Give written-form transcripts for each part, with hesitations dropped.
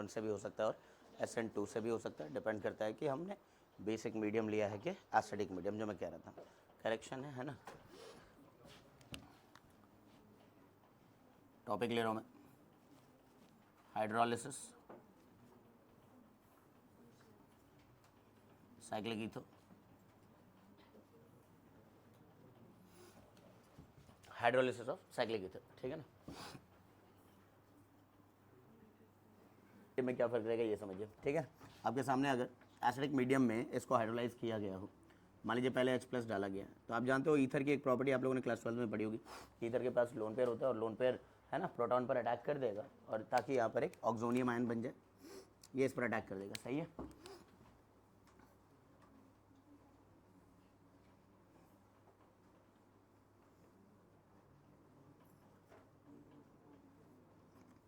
SN1 से भी हो सकता है और SN2 से भी हो सकता है, डिपेंड करता है कि हमने बेसिक मीडियम लिया है कि एसिडिक मीडियम, जो मैं कह रहा था। करेक्शन है ना। टॉपिक ले रहा हूँ मैं, hydrolysis, cyclic ether, hydrolysis of cyclic ether, ठीक है ना। में क्या फर्क रहेगा ये समझिए, ठीक है। आपके सामने अगर एसिडिक मीडियम में इसको हाइड्रोलाइज किया गया हो, मान लीजिए पहले H+ डाला गया है, तो आप जानते हो ईथर की एक प्रॉपर्टी आप लोगों ने क्लास 12 में पढ़ी होगी, ईथर के पास लोन पेयर होता है और लोन पेयर है ना प्रोटॉन पर अटैक कर देगा और ताकि यहाँ पर एक ऑक्सोनियम आयन बन जाए, ये इस पर अटैक कर देगा, सही है।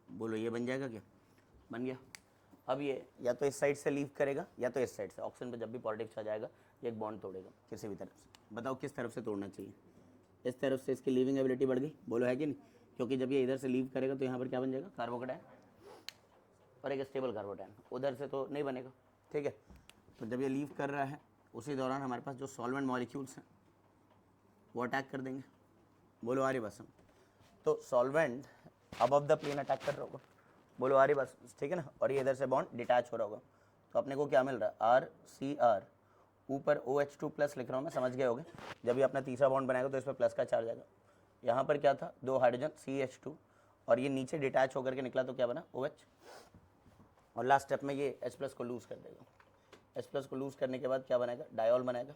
बोलो ये बन जाएगा क्या, बन गया। अब ये या तो इस साइड से लीव करेगा या तो इस साइड से, ऑक्सीजन पे जब भी पॉजिटिव चार्ज आएगा ये एक बॉन्ड तोड़ेगा किसी भी तरफ से। बताओ किस तरफ से तोड़ना चाहिए, इस तरफ से इसकी लीविंग एबिलिटी बढ़ गई, बोलो है कि नहीं, क्योंकि जब ये इधर से लीव करेगा तो यहाँ पर क्या बन जाएगा, कार्बोकेटायन और एक स्टेबल कार्बोकेटायन, उधर से तो नहीं बनेगा, ठीक है। तो जब ये लीव कर रहा है उसी दौरान हमारे पास जो सॉल्वेंट मॉलिक्यूल्स हैं वो अटैक कर देंगे, बोलो आ रही बस हम। तो solvent above the plane attack कर रहा होगा, बोलो आ रही बस, ठीक है ना। और ये इधर से बॉन्ड डिटैच हो रहा होगा, तो अपने को क्या मिल रहा है, RCr, ऊपर OH2+ लिख रहा हूँ मैं, समझ गए होगे। जब ये अपना तीसरा बॉन्ड बनाएगा तो इस पर प्लस का चार्ज आएगा, यहाँ पर क्या था, 2 हाइड्रोजन CH2, और ये नीचे डिटैच होकर के निकला तो क्या बना, OH, और लास्ट स्टेप में ये H+ को लूज़ कर देगा। H+ को लूज़ करने के बाद क्या बनाएगा, डायोल बनाएगा,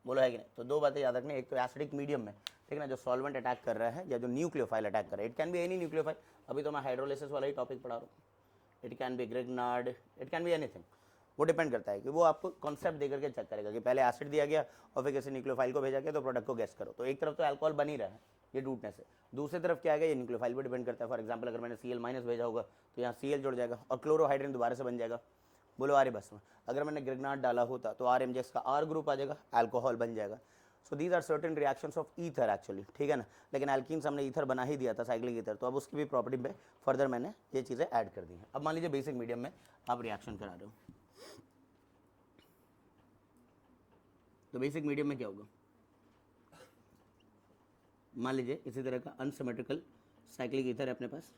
बोलो है कि नहीं। तो दो बातें याद रखनी, एक तो एसिडिक मीडियम में, ठीक है ना, जो सॉल्वेंट अटैक कर रहा है या जो न्यूक्लियोफाइल अटैक कर रहा है, it can be any nucleophile, अभी तो मैं हाइड्रोलिसिस वाला ही टॉपिक पढ़ा रहा हूँ, it can be Grignard, it can be anything, वो डिपेंड करता है कि वो आपको कॉन्सेप्ट दे करके चेक करेगा कि पहले एसिड दिया गया और फिर किसी न्यूक्लियोफाइल को भेजा गया तो प्रोडक्ट को गैस करो। तो एक तरफ तो अल्कोहल बन ही रहा है ये डूटने से, दूसरी तरफ क्या आएगा, ये न्यूक्लियोफाइल पर डिपेंड करता है। फॉर एग्जाम्पल अगर मैंने Cl- भेजा होगा तो यहाँ Cl जुड़ जाएगा और क्लोरोहाइड्रेन दोबारा से बन जाएगा, बोलो आ रही बस में। अगर मैंने ग्रिग्नार्ड डाला होता तो RMgX का R ग्रुप आ जाएगा, अल्कोहल बन जाएगा। So these are certain reactions of ether actually, ठीक है ना। लेकिन एल्कीन्स हमने ईथर बना ही दिया था, साइक्लिक ईथर, तो अब उसकी भी प्रॉपर्टी में फर्दर मैंने ये चीज़ें ऐड कर दी हैं। अब मान लीजिए बेसिक मीडियम में आप रिएक्शन करा रहे हो, तो बेसिक मीडियम में क्या होगा, मान लीजिए इसी तरह का अनसिमेट्रिकल साइक्लिक ईथर है अपने पास,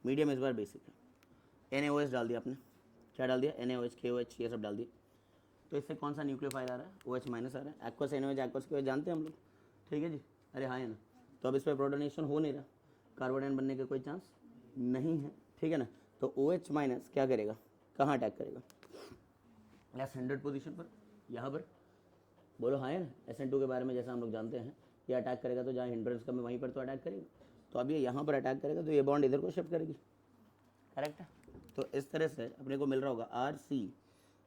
मीडियम इस बार बेसिक है, NaOH डाल दिया आपने, क्या डाल दिया, NaOH, KOH, ये सब डाल दिया। तो इससे कौन सा न्यूक्लियोफाइल आ रहा है, OH- आ रहा है, एक्वस NaOH, एक्वस KOH जानते हैं हम लोग, ठीक है जी, अरे हाँ है ना। तो अब इस पर प्रोटोनेशन हो नहीं रहा, कार्बोडाइन बनने का कोई चांस नहीं है, ठीक है ना। तो OH- क्या करेगा, कहाँ अटैक करेगा, S100 पोजीशन पर, यहाँ पर, बोलो हाँ है ना। SN2 के बारे में जैसा हम लोग जानते हैं, ये अटैक करेगा तो जहाँ हिंड्रेंस कम है वहीं पर तो अटैक करेगा, तो अब ये यहाँ पर अटैक करेगा तो ये बॉन्ड इधर को शिफ्ट करेगी, करेक्ट है। तो इस तरह से अपने को मिल रहा होगा RC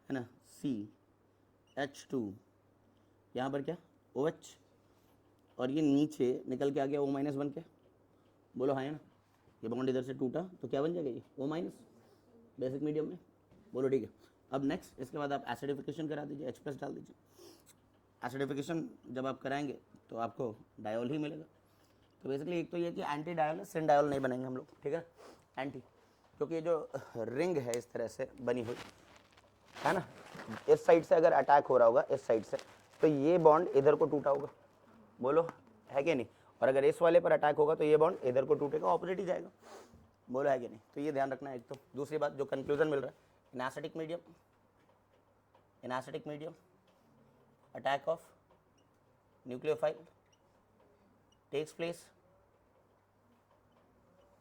है ना, CH2, यहाँ पर क्या OH, और ये नीचे निकल के आ गया O- बन के, बोलो हाँ है ना। ये बॉन्ड इधर से टूटा तो क्या बन जाएगा ये O- बेसिक मीडियम में, बोलो ठीक है। अब नेक्स्ट इसके बाद आप एसिडिफिकेशन करा दीजिए, H+ डाल दीजिए। एसिडिफिकेशन जब आप कराएंगे तो आपको डायोल ही मिलेगा। तो बेसिकली एक तो ये कि एंटी डायोल है, सिन डायोल नहीं बनेंगे हम लोग, ठीक है, एंटी, क्योंकि ये जो रिंग है इस तरह से बनी हुई है ना, इस साइड से अगर अटैक हो रहा होगा इस साइड से तो ये बॉन्ड इधर को टूटा होगा, बोलो है कि नहीं। और अगर इस वाले पर अटैक होगा तो ये बॉन्ड इधर को टूटेगा, ऑपोजिट ही जाएगा, बोलो है कि नहीं। तो ये ध्यान रखना है एक तो। दूसरी बात जो कंक्लूजन मिल रहा है, in acidic medium attack of nucleophile takes place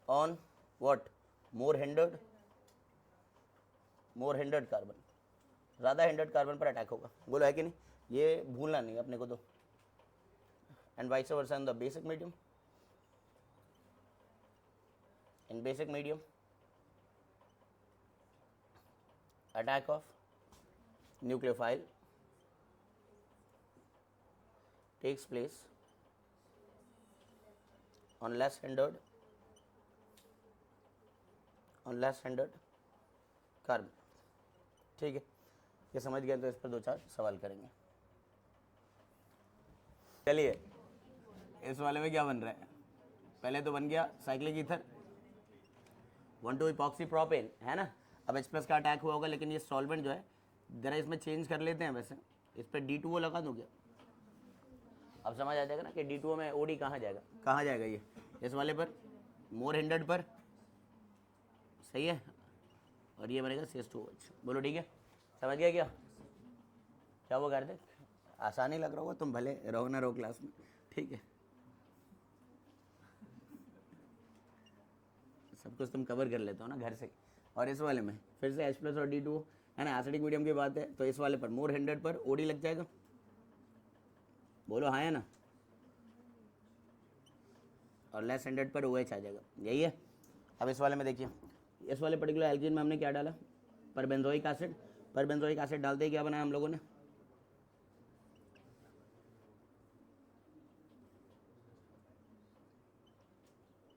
on what, more hindered carbon, ज़्यादा हिंडर्ड कार्बन पर अटैक होगा, बोलो है कि नहीं, ये भूलना नहीं अपने को तो। And vice versa in the basic medium, in basic medium attack of nucleophile takes place on less hindered carbon, ठीक है। ये समझ गए तो इस पर 2-4 सवाल करेंगे। चलिए इस वाले में क्या बन रहा है, पहले तो बन गया साइक्लिक ईथर 1,2 इपॉक्सी प्रोपेन, है ना। अब H प्लस का अटैक हुआ होगा, लेकिन ये सॉल्वेंट जो है जरा इसमें चेंज कर लेते हैं। वैसे इस पर D2O लगा दूँ क्या? अब समझ आ जाएगा ना कि D2O में OD कहाँ जाएगा ये इस वाले पर, मोर हिंडर्ड पर, सही है। और ये बनेगा CH2OH। बोलो ठीक है, समझ गया क्या वो कर दे? आसानी लग रहा होगा, तुम भले रहो ना रहो क्लास में, ठीक है। सब कुछ तुम कवर कर लेते हो ना घर से। और इस वाले में फिर से H प्लस और D2O, है ना, एसिडिक मीडियम की बात है, तो इस वाले पर मोर हिंडर्ड पर OD लग जाएगा। बोलो हाँ है ना। और लेस हिंडर्ड पर OH आ जाएगा, यही है। अब इस वाले में देखिए, इस वाले पर्टिकुलर एल्कीन में हमने क्या डाला? परबेंजोइक एसिड। परबेंजोइक एसिड डालते ही क्या बनाया हम लोगों ने?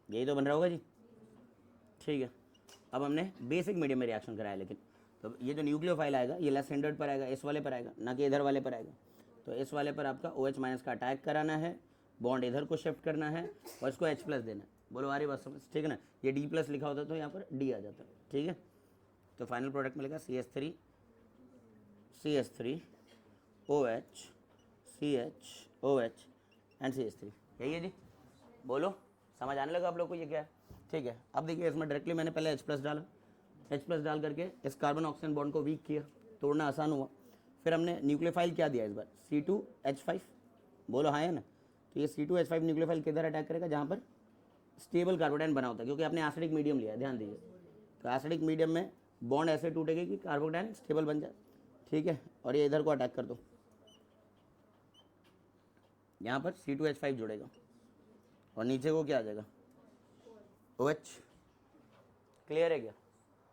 यही तो बन रहा होगा जी, ठीक है। अब हमने बेसिक मीडियम में रिएक्शन कराया, लेकिन तो ये जो न्यूक्लियोफाइल आएगा ये लेस हिंडर्ड पर आएगा, इस वाले पर आएगा, ना कि इधर वाले पर आएगा। तो इस वाले पर आपका OH माइनस का अटैक कराना है, बॉन्ड इधर को शिफ्ट करना है और इसको H प्लस देना है। बोलो आ रही बात समझ, ठीक है ना। ये D प्लस लिखा होता तो यहाँ पर D आ जाता, ठीक है। तो फाइनल प्रोडक्ट मिलेगा CH3 OH CH OH and CH3, यही है जी। बोलो समझ आने लगा आप लोग को ये क्या है, ठीक है। अब देखिए इसमें डायरेक्टली मैंने पहले H प्लस डाला, H प्लस डाल करके इस कार्बन ऑक्सीजन बॉन्ड को वीक किया, तोड़ना आसान हुआ। फिर हमने न्यूक्लियोफाइल क्या दिया इस बार? C2H5। बोलो हाँ है ना। तो ये C2H5 न्यूक्लियोफाइल किधर अटैक करेगा? जहाँ पर स्टेबल कार्बोडाइन बना होता है, क्योंकि आपने एसिडिक मीडियम लिया है, ध्यान दीजिए। तो एसिडिक मीडियम में बॉन्ड ऐसे टूटेगी कि कार्बोडाइन स्टेबल बन जाए, ठीक है। और ये इधर को अटैक कर दो, यहाँ पर C2H5 जुड़ेगा और नीचे को क्या आ जाएगा? OH। क्लियर है क्या?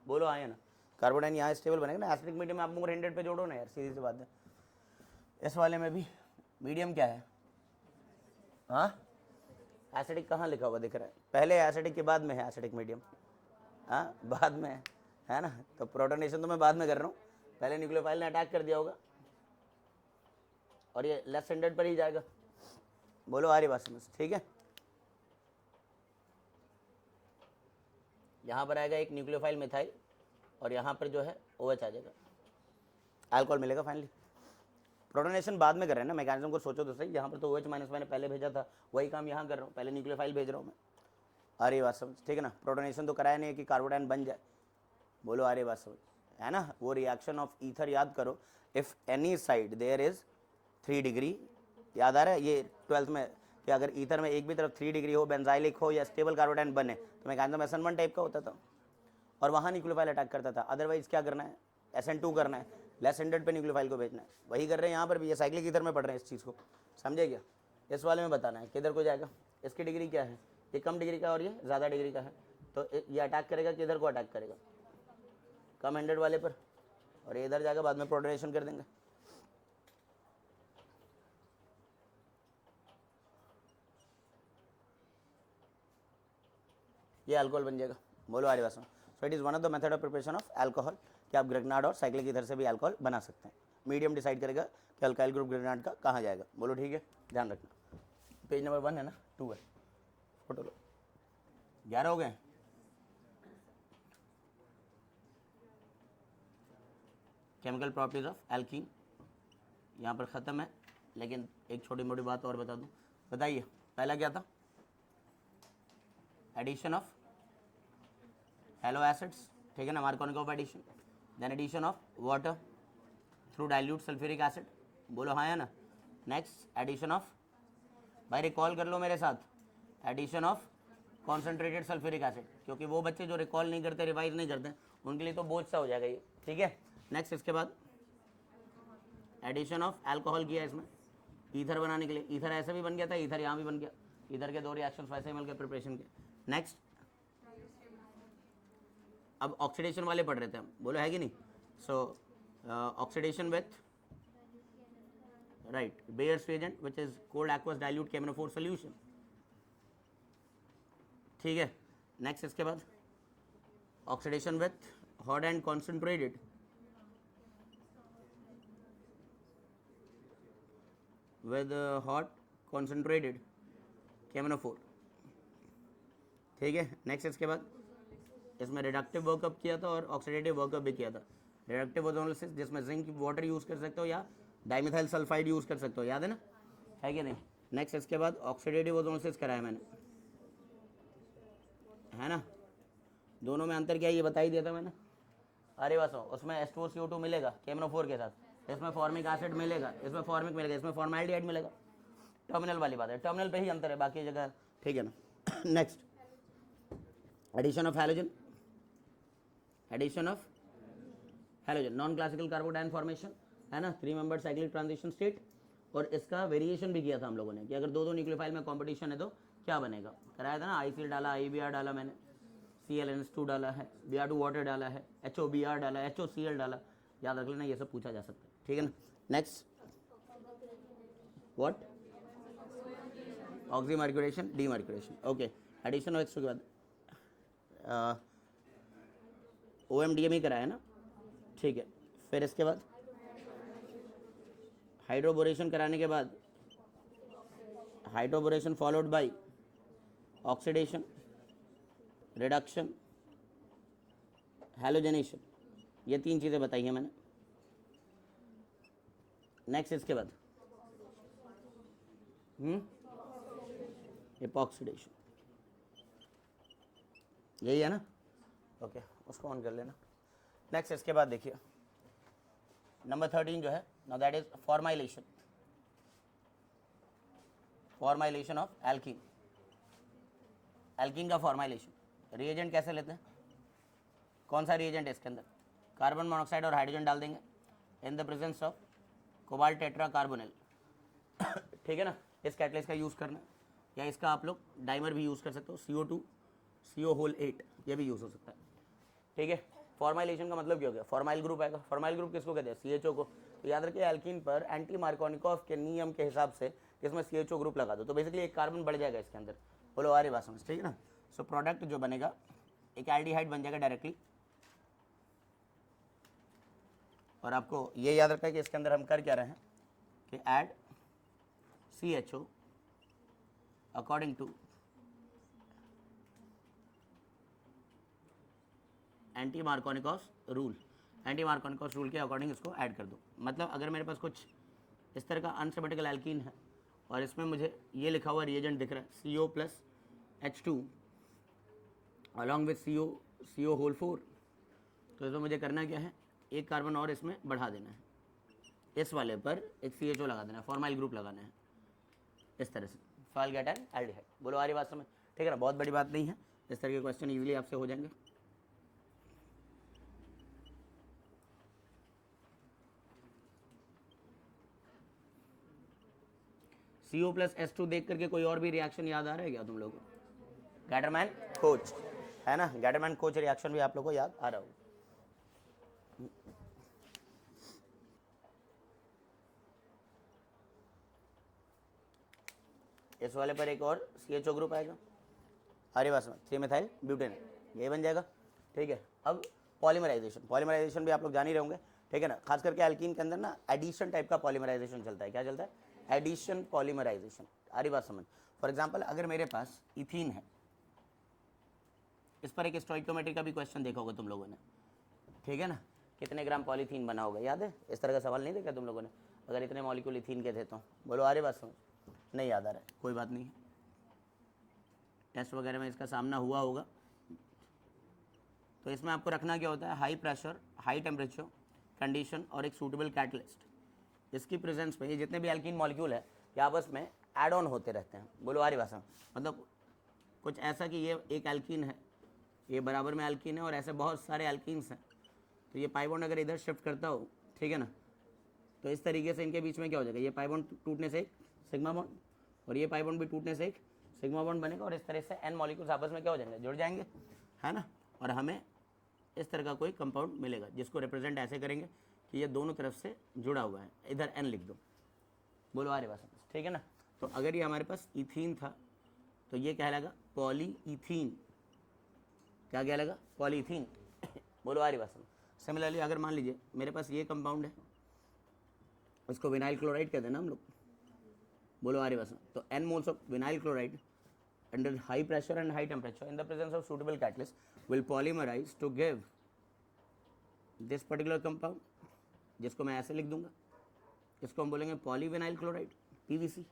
बोलो आया ना। कार्बोडाइन यहाँ स्टेबल बनेगा ना, एसिडिक मीडियम में आप मोर हिंडर्ड पे जोड़ो ना यार, सीधी सी बात है। इस वाले में भी मीडियम क्या है? हाँ, एसिडिक कहाँ लिखा हुआ दिख रहा है? पहले एसिडिक के बाद में है एसिडिक मीडियम, हाँ बाद में है ना। तो प्रोटोनेशन तो मैं बाद में कर रहा हूँ, पहले न्यूक्लियोफाइल ने अटैक कर दिया होगा और ये लेस हिंडर्ड पर ही जाएगा। बोलो आ रही बात समझ, ठीक है। यहाँ पर आएगा एक न्यूक्लियोफाइल मिथाइल और यहाँ पर जो है OH आ जाएगा, अल्कोहल मिलेगा फाइनली। प्रोटोनेशन बाद में कर रहे हैं ना, मैकेनिज्म को सोचो तो सही। यहाँ पर तो OH माइनस मैंने पहले भेजा था, वही काम यहाँ कर रहा हूँ, पहले न्यूक्लियोफाइल भेज रहा हूँ मैं। आ रही बात समझ, ठीक है ना। प्रोटोनेशन तो कराया नहीं है कि कार्बोडाइन बन जाए। बोलो आ रही बात समझ, है ना। वो रिएक्शन ऑफ ईथर याद करो, if any side there is 3 degree, याद आ रहा है ये 12th में, कि अगर ईथर में एक भी तरफ 3 डिग्री हो, बेंजाइलिक हो या स्टेबल कार्बोडाइन बने, तो मैकेनिज्म SN1 टाइप का होता था और वहाँ न्यूक्लियोफाइल अटैक करता था। अदरवाइज क्या करना है? SN2 करना है, लेस हिंडर्ड पे न्यूक्लियोफाइल को भेजना है। वही कर रहे हैं यहाँ पर भी, ये साइक्लिक ईथर में पढ़ रहे हैं इस चीज़ को, समझे क्या? इस वाले में बताना है किधर को जाएगा, इसकी डिग्री क्या है, ये कम डिग्री का और ये ज़्यादा डिग्री का है, तो ये अटैक करेगा किधर को अटैक करेगा? कम हिंडर्ड वाले पर, और ये इधर जाकर बाद में प्रोटोनेशन कर देंगे। ये अल्कोहल बन जाएगा। बोलो आ रही बात। So it is one of the method of preparation of alcohol, कि आप ग्रेगनार्ड और साइक्लिक ईथर से भी अल्कोहल बना सकते हैं। मीडियम डिसाइड करेगा कि अल्काइल ग्रुप ग्रेगनार्ड का कहाँ जाएगा। बोलो ठीक है, ध्यान रखना। पेज नंबर 1 है ना, 2 है, फोटो लो। 11 हो गए। केमिकल प्रॉपर्टीज ऑफ एल्कीन यहाँ पर ख़त्म है, लेकिन एक छोटी मोटी बात और बता दूँ। बताइए पहला क्या था? एडिशन ऑफ हेलो एसिड्स, ठीक है ना, Markovnikov of addition. Then addition of water through dilute sulphuric acid. बोलो हाँ है ना। नेक्स्ट एडिशन ऑफ, भाई रिकॉल कर लो मेरे साथ, addition of concentrated sulphuric acid, क्योंकि वो बच्चे जो रिकॉल नहीं करते, रिवाइज नहीं करते, उनके लिए तो बोझ सा हो जाएगा ये, ठीक है। नेक्स्ट इसके बाद एडिशन ऑफ अल्कोहल किया इसमें ईथर बनाने के लिए। ईथर ऐसे भी बन गया था, ईथर यहाँ भी बन गया, ईथर के 2 रिएक्शंस वैसे ही मिलकर प्रिपरेशन के। नेक्स्ट अब ऑक्सीडेशन वाले पढ़ रहे थे हम, बोलो है कि नहीं। So oxidation with right Baeyer's reagent which is cold aqueous dilute KMnO4 solution, ठीक है। नेक्स्ट इसके बाद oxidation with hot and concentrated with hot concentrated KMnO4, ठीक है। नेक्स्ट इसके बाद इसमें रिडक्टिव वर्कअप किया था और ऑक्सीडेटिव वर्कअप भी किया था। रिडक्टिव ओजोनोलिसिस जिसमें जिंक वाटर यूज़ कर सकते हो या डाइमिथाइल सल्फाइड यूज़ कर सकते हो, याद है ना, है कि नहीं। नेक्स्ट इसके बाद ऑक्सीडेटिव ओजोनोलिसिस कराया मैंने, है ना। दोनों में अंतर क्या है ये बता ही दिया था मैंने। अरे बस उसमें H2CO2 मिलेगा KMnO4 के साथ, इसमें फॉर्मिक एसिड मिलेगा, इसमें फॉर्मिक मिलेगा, इसमें फॉर्मेल्डिहाइड मिलेगा। टर्मिनल वाली बात है, टर्मिनल पे ही अंतर है, बाकी जगह ठीक है ना। Next addition of halogen, addition of halogen non classical carbocation formation, है ना, 3 मेंबर्ड साइक्लिक ट्रांजिशन स्टेट। और इसका वेरिएशन भी किया था हम लोगों ने कि अगर दो न्यूक्लियोफाइल में कॉम्पिटिशन है तो क्या बनेगा, कराया था ना। ICL डाला, IBr डाला मैंने, ClNH2 डाला है, Br2 वाटर डाला है, HOBr डाला है, HOCl डाला, याद रख लेना, ये सब पूछा जा सकता है, ठीक है ना। Next what, oxymercuration, demercuration, okay. Addition of H2 के बाद OMDM ही कराया ना, ठीक है। फिर इसके बाद हाइड्रोबोरेशन कराने के बाद hydroboration followed by oxidation, reduction, halogenation, ये 3 चीज़ें बताई हैं मैंने। नेक्स्ट इसके बाद एपॉक्सीडेशन, यही है ना, ओके, उसको ऑन कर लेना। नेक्स्ट इसके बाद देखिए नंबर 13 जो है, now that is formylation, formylation of alkene. Alkene का फॉर्माइलेशन, रिएजेंट कैसे लेते हैं, कौन सा रिएजेंट है इसके अंदर, कार्बन मोनोक्साइड और हाइड्रोजन डाल देंगे इन the presence of cobalt tetra carbonyl, ठीक है ना। इस कैटलिस्ट का यूज़ करना, या इसका आप लोग डाइमर भी यूज़ कर सकते हो, CO2 CO8, ये भी यूज़ हो सकता है, ठीक है। फॉर्माइलेशन का मतलब क्या हो गया, फॉर्माइल ग्रुप आएगा। फॉर्माइल ग्रुप किसको कहते हैं, CHO को। तो याद रखिए एल्कीन पर एंटी मार्कोनिकॉफ के नियम के हिसाब से इसमें CHO ग्रुप लगा दो तो बेसिकली एक कार्बन बढ़ जाएगा इसके अंदर, बोलो आ रही बात समझ, ठीक है ना। सो प्रोडक्ट जो बनेगा एक एल्डिहाइड बन जाएगा डायरेक्टली। और आपको ये याद रखना है कि इसके अंदर हम कर क्या रहे हैं कि add CHO according to anti Markovnikov rule, anti Markovnikov rule के अकॉर्डिंग इसको ऐड कर दो। मतलब अगर मेरे पास कुछ इस तरह का अनसिमेट्रिकल एल्कीन है और इसमें मुझे ये लिखा हुआ रिएजेंट दिख रहा है CO plus H2 along with CO whole 4, तो इसमें मुझे करना क्या है, एक कार्बन और इसमें बढ़ा देना है, इस वाले पर एक CHO लगा देना है, फॉर्माइल ग्रुप लगाना है इस तरह से, फाइल गेट एन एल्डिहाइड। बोलो आ रही बात समझ, ठीक है ना, बहुत बड़ी बात नहीं है, इस तरह के क्वेश्चन इजीली आपसे हो जाएंगे। CO प्लस H2 देख करके कोई और भी रिएक्शन याद आ रहा है क्या तुम लोगों को, गैटरमैन कोच, है ना, गैटरमैन कोच रिएक्शन भी आप लोगों को याद आ रहा होगा। इस वाले पर एक और CHO ग्रुप आएगा, अरे बस 3 मिथाइल ब्यूटेन, ये बन जाएगा, ठीक है। अब पॉलीमराइजेशन, पॉलीमराइजेशन भी आप लोग जान ही रहोगे, ठीक है ना। खास करके एल्कीन के अंदर ना एडिशन टाइप का पॉलीमराइजेशन चलता है, क्या चलता है, एडिशन पॉलीमराइजेशन, आ रही बात समझ। फॉर एग्जांपल अगर मेरे पास इथीन है, इस पर एक स्टोइकियोमेट्री का भी क्वेश्चन देखा होगा तुम लोगों ने, ठीक है ना, कितने ग्राम पॉलीथीन बना होगा, याद है, इस तरह का सवाल नहीं देखा तुम लोगों ने, अगर इतने मॉलिक्यूल इथीन के थे तो, बोलो आ रही बात समझ, नहीं याद आ रहा है, कोई बात नहीं है, टेस्ट वगैरह में इसका सामना हुआ होगा। तो इसमें आपको रखना क्या होता है, high pressure, high temperature condition और एक सूटेबल कैटलिस्ट। इसकी प्रेजेंस में ये जितने भी एल्कीन मॉलिक्यूल है ये आपस में ऐड ऑन होते रहते हैं, बोलो आ रही भाषा, मतलब कुछ ऐसा कि ये एक एल्कीन है, ये बराबर में एल्कीन है और ऐसे बहुत सारे एल्कीन्स हैं, तो ये पाई बॉन्ड अगर इधर शिफ्ट करता हो, ठीक है ना, तो इस तरीके से इनके बीच में क्या हो जाएगा, ये पाई बॉन्ड टूटने से एक सिग्मा बॉन्ड और ये पाई बॉन्ड भी टूटने से एक सिग्मा बॉन्ड बनेगा और इस तरह से n मॉलिक्यूल्स आपस में क्या हो जाएंगे, जुड़ जाएंगे, है ना। और हमें इस तरह का कोई कंपाउंड मिलेगा जिसको रिप्रेजेंट ऐसे करेंगे कि ये दोनों तरफ से जुड़ा हुआ है, इधर n लिख दो, बोलो आ रही बात, ठीक है ना। तो अगर ये हमारे पास इथीन था तो ये कहलाएगा पॉलीइथीन, क्या कहलाएगा, पॉलीइथीन, बोलो आ रही बात। सिमिलरली अगर मान लीजिए मेरे पास ये कंपाउंड है, इसको विनाइल क्लोराइड कहते हैं ना हम लोग, बोलो आ रही बात। तो n moles of vinyl chloride under high pressure and high temperature in the presence of suitable catalyst will polymerize to give this particular compound, जिसको मैं ऐसे लिख दूंगा, इसको हम बोलेंगे पॉलीविनाइल क्लोराइड PVC।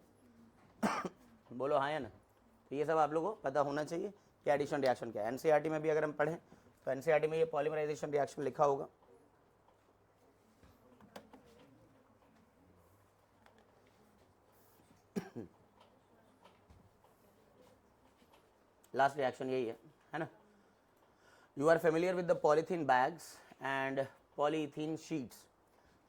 बोलो हाँ या ना। तो ये सब आप लोगों को पता होना चाहिए कि एडिशन रिएक्शन क्या है। एनसीईआरटी में भी अगर हम पढ़ें तो एनसीईआरटी में ये पॉलीमराइजेशन रिएक्शन लिखा होगा। लास्ट रिएक्शन यही है ना। You are familiar with the polythene bags and polyethylene sheets.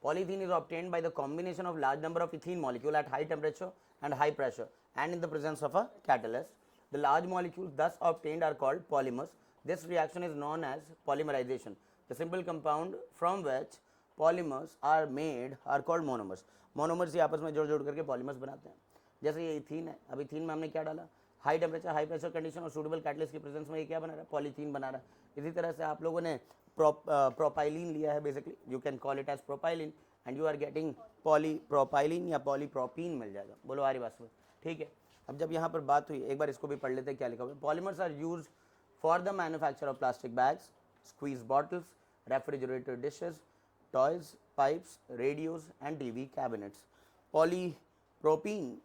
Polyethylene is obtained by the combination of large number of ethylene molecule at high temperature and high pressure and in the presence of a catalyst. The large molecules thus obtained are called polymers. This reaction is known as polymerization. The simple compound from which polymers are made are called monomers. Monomers ही आपस में जोड़ जोड़ करके polymers बनाते हैं। जैसे ये ethene है, अब इथीन में हमने क्या डाला, high temperature high pressure condition और सूटेबल कैटलिस्ट की प्रेजेंस में ये क्या बना रहा है, पॉलीथीन बना रहा है। इसी तरह से आप लोगों ने प्रोपाइलिन लिया है, basically you can call it as propylene and you are getting polypropylene या पॉलीप्रोपीन मिल जाएगा। बोलो आ रही बात में, ठीक है। अब जब यहाँ पर बात हुई, एक बार इसको भी पढ़ लेते हैं क्या लिखा हुआ है। Polymers are use for the manufacture of plastic bags, squeeze bottles, refrigerator dishes, toys, pipes, radios and TV cabinets. Polypropene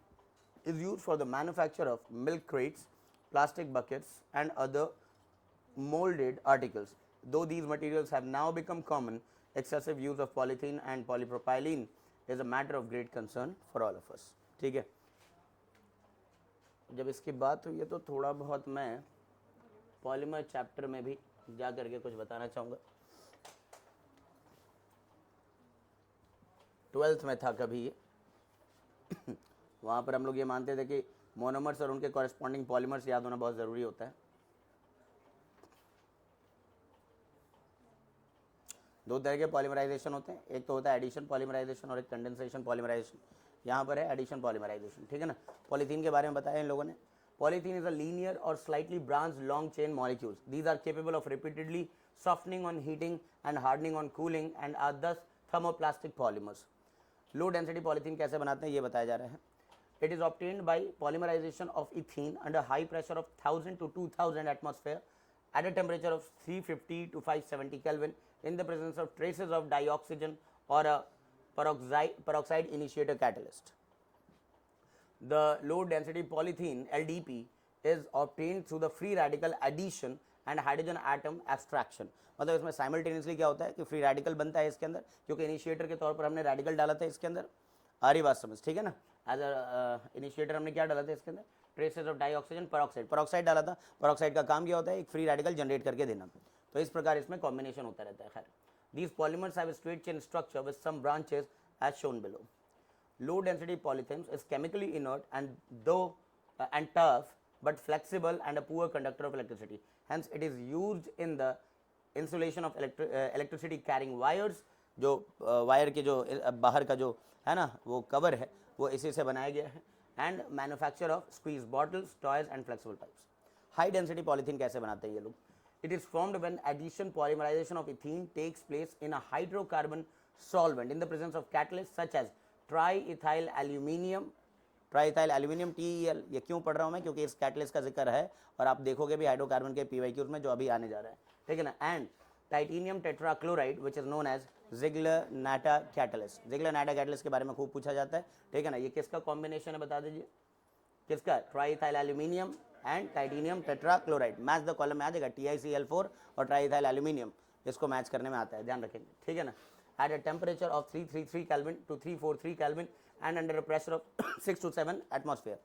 is used for the manufacture of milk crates, plastic buckets and other molded articles. Though these materials have now become common, excessive use of polythene and polypropylene is a matter of great concern for all of us. ठीक है, जब इसकी बात हुई है तो थोड़ा बहुत मैं पॉलीमर चैप्टर में भी जा करके कुछ बताना चाहूँगा। 12th में था कभी ये वहाँ पर हम लोग ये मानते थे कि मोनोमर्स और उनके कॉरेस्पॉन्डिंग पॉलीमर्स याद होना बहुत ज़रूरी होता है। दो तरह के पॉलीमराइजेशन होते हैं, एक तो होता है एडिशन पॉलीमराइजेशन और एक कंडेंसेशन पॉलीमराइजेशन। यहाँ पर है एडिशन पॉलीमराइजेशन, ठीक है ना। पॉलीथीन के बारे में बताया इन लोगों ने। पॉलीथीन इज अ लीनियर और slightly branch long chain molecules. These are capable of repeatedly softening on heating and hardening on cooling and are thus thermoplastic polymers. Low density polythene कैसे बनाते हैं ये बताया जा रहा है। It is obtained by polymerization of ethene under high pressure of 1000 to 2000 atmosphere at a temperature of 350 to 570 Kelvin in the presence of traces of dioxygen or a peroxide initiator catalyst. The low density polythene LDP is obtained through the free radical addition and hydrogen atom abstraction. मतलब इसमें simultaneously क्या होता है कि free radical बनता है इसके अंदर, क्योंकि इनिशिएटर के तौर पर हमने रेडिकल डाला था इसके अंदर। आ रही बात समझ, ठीक है ना। एज अ इनिशिएटर हमने क्या डाला था इसके अंदर, ट्रेसेस ऑफ डाइऑक्सीजन पेरोक्साइड डाला था। पेरोक्साइड का काम क्या होता है, एक फ्री रेडिकल जनरेट करके देना। तो इस प्रकार इसमें कॉम्बिनेशन होता रहता है। खैर, these polymers have straight chain structure with some branches as shown below. Low density polythene is chemically inert and tough but flexible and a poor conductor of electricity. Hence it is used in the insulation of electricity carrying wires. जो wire के जो बाहर का जो है ना वो cover है वो इसी से बनाया गया है। And manufacture of squeeze bottles, toys and flexible pipes. High density polythene कैसे बनाते हैं ये लोग। It is formed when addition polymerization of ethene takes place in a hydrocarbon solvent in the presence of catalyst such as triethyl aluminium. Triethyl aluminium TEL, ये क्यों पढ़ रहा हूँ मैं, क्योंकि इस कैटलिस्ट का जिक्र है और आप देखोगे भी हाइड्रोकार्बन के PYQs में जो अभी आने जा रहा है, ठीक है ना। And titanium tetrachloride which is known as Ziegler-Natta catalyst. Ziegler-Natta catalyst के बारे में खूब पूछा जाता है, ठीक है ना। ये किसका कॉम्बिनेशन है बता दीजिए, किसका, triethyl aluminium and titanium tetrachloride. Match the column में आ जाएगा TiCl4 और ट्राईइथाइल एल्यूमिनियम, इसको मैच करने में आता है, ध्यान रखेंगे, ठीक है ना। At a temperature of 333 Kelvin to 343 Kelvin and under a pressure of 6 to 7 atmosphere.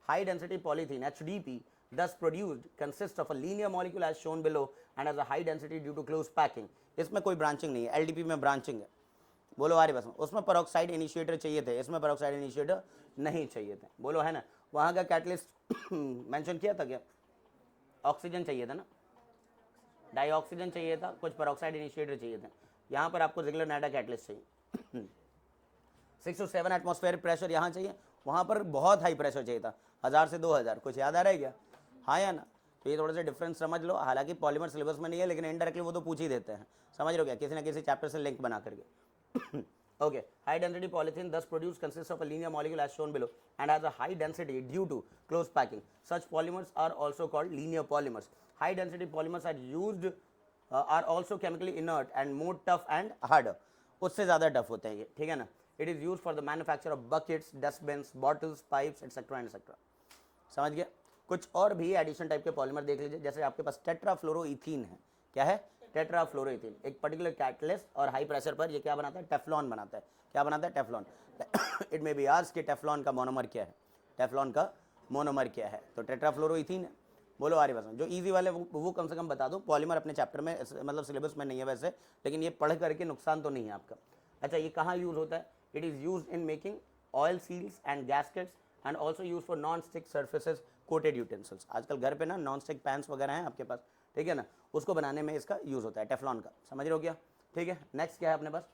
High density polythene HDP thus produced consists of a linear molecule as shown below and has a high density due to close packing. इसमें कोई branching नहीं है, LDP में branching है। बोलो आ रही बस, उसमें पेरोक्साइड इनिशिएटर चाहिए थे, इसमें पेरोक्साइड इनिशिएटर नहीं चाहिए थे। बोलो है ना। वहाँ का कैटलिस्ट मेंशन किया था क्या, ऑक्सीजन चाहिए था ना, डाइऑक्सीजन चाहिए था, कुछ पेरोक्साइड इनिशिएटर चाहिए थे। यहाँ पर आपको Ziegler-Natta कैटलिस्ट चाहिए। 6 to 7 एटमॉस्फेयर प्रेशर यहाँ चाहिए, वहाँ पर बहुत हाई प्रेशर चाहिए था, 1000 से 2000। कुछ याद आ रहा है क्या, हाँ या ना। तो ये थोड़ा सा डिफरेंस समझ लो। हालांकि पॉलीमर सिलेबस में नहीं है लेकिन इनडायरेक्टली वो तो पूछ ही देते हैं, समझ लो क्या, किसी ना किसी चैप्टर से लिंक बना करके। Okay, high density polythene thus produced consists of a linear molecule as shown below and has a high density due to close packing. Such polymers are also called linear polymers. High density polymers are used are also chemically inert and more tough and harder. उससे ज़्यादा tough होते हैं ये, ठीक है ना. It is used for the manufacture of buckets, dustbins, bottles, pipes, etc. etc. समझ गया. कुछ और भी एडिशन टाइप के पॉलीमर देख लीजिए. जैसे आपके पास टेट्राफ्लोरोइथीन है. क्या है? टेट्राफ्लोरोइथीन. एक पर्टिकुलर कैटलिस्ट और हाई प्रेशर पर ये क्या बनाता है? टेफ्लॉन बनाता है. क्या बनाता है? Teflon. It may be asked कि टेफ्लॉन का मोनोमर क्या है. टेफ्लॉन का मोनोमर क्या है? तो टेट्राफ्लोरोइथीन है. बोलो आर्य भाषा. जो इजी वाले वो कम से कम बता दो. पॉलीमर अपने चैप्टर में मतलब सिलेबस में नहीं है वैसे, लेकिन ये पढ़ करके नुकसान तो नहीं है आपका. अच्छा, ये कहाँ यूज़ होता है? It is use in making oil seals and gaskets and also use for non stick surfaces coated utensils. आजकल घर पे ना नॉन स्टिक पैंस वगैरह हैं आपके पास, ठीक है ना, उसको बनाने में इसका यूज़ होता है टेफ्लॉन का. समझ रहे हो क्या? ठीक है. नेक्स्ट क्या है अपने पास?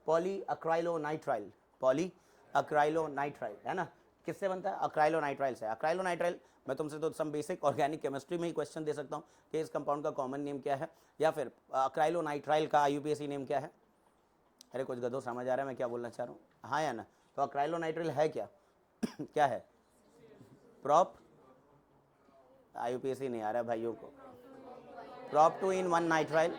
पॉली अक्राइलोनाइट्राइल. पॉली अक्राइलोनाइट्राइल है ना. किससे बनता है? अक्राइलोनाइट्राइल से. अक्राइलोनाइट्राइल मैं तुमसे तो सम बेसिक ऑर्गेनिक केमिस्ट्री में ही क्वेश्चन दे सकता हूँ कि इस कंपाउंड का कॉमन नेम क्या है, या फिर अक्राइलोनाइट्राइल का IUPAC नेम क्या है. अरे कुछ गधों समझ आ रहा है मैं क्या बोलना चाह रहा हूँ? हाँ या ना. तो अक्राइलोनाइट्राइल है क्या? क्या है? प्रॉप IUPAC नहीं आ रहा है भाइयों को. prop 2 in 1 nitrile,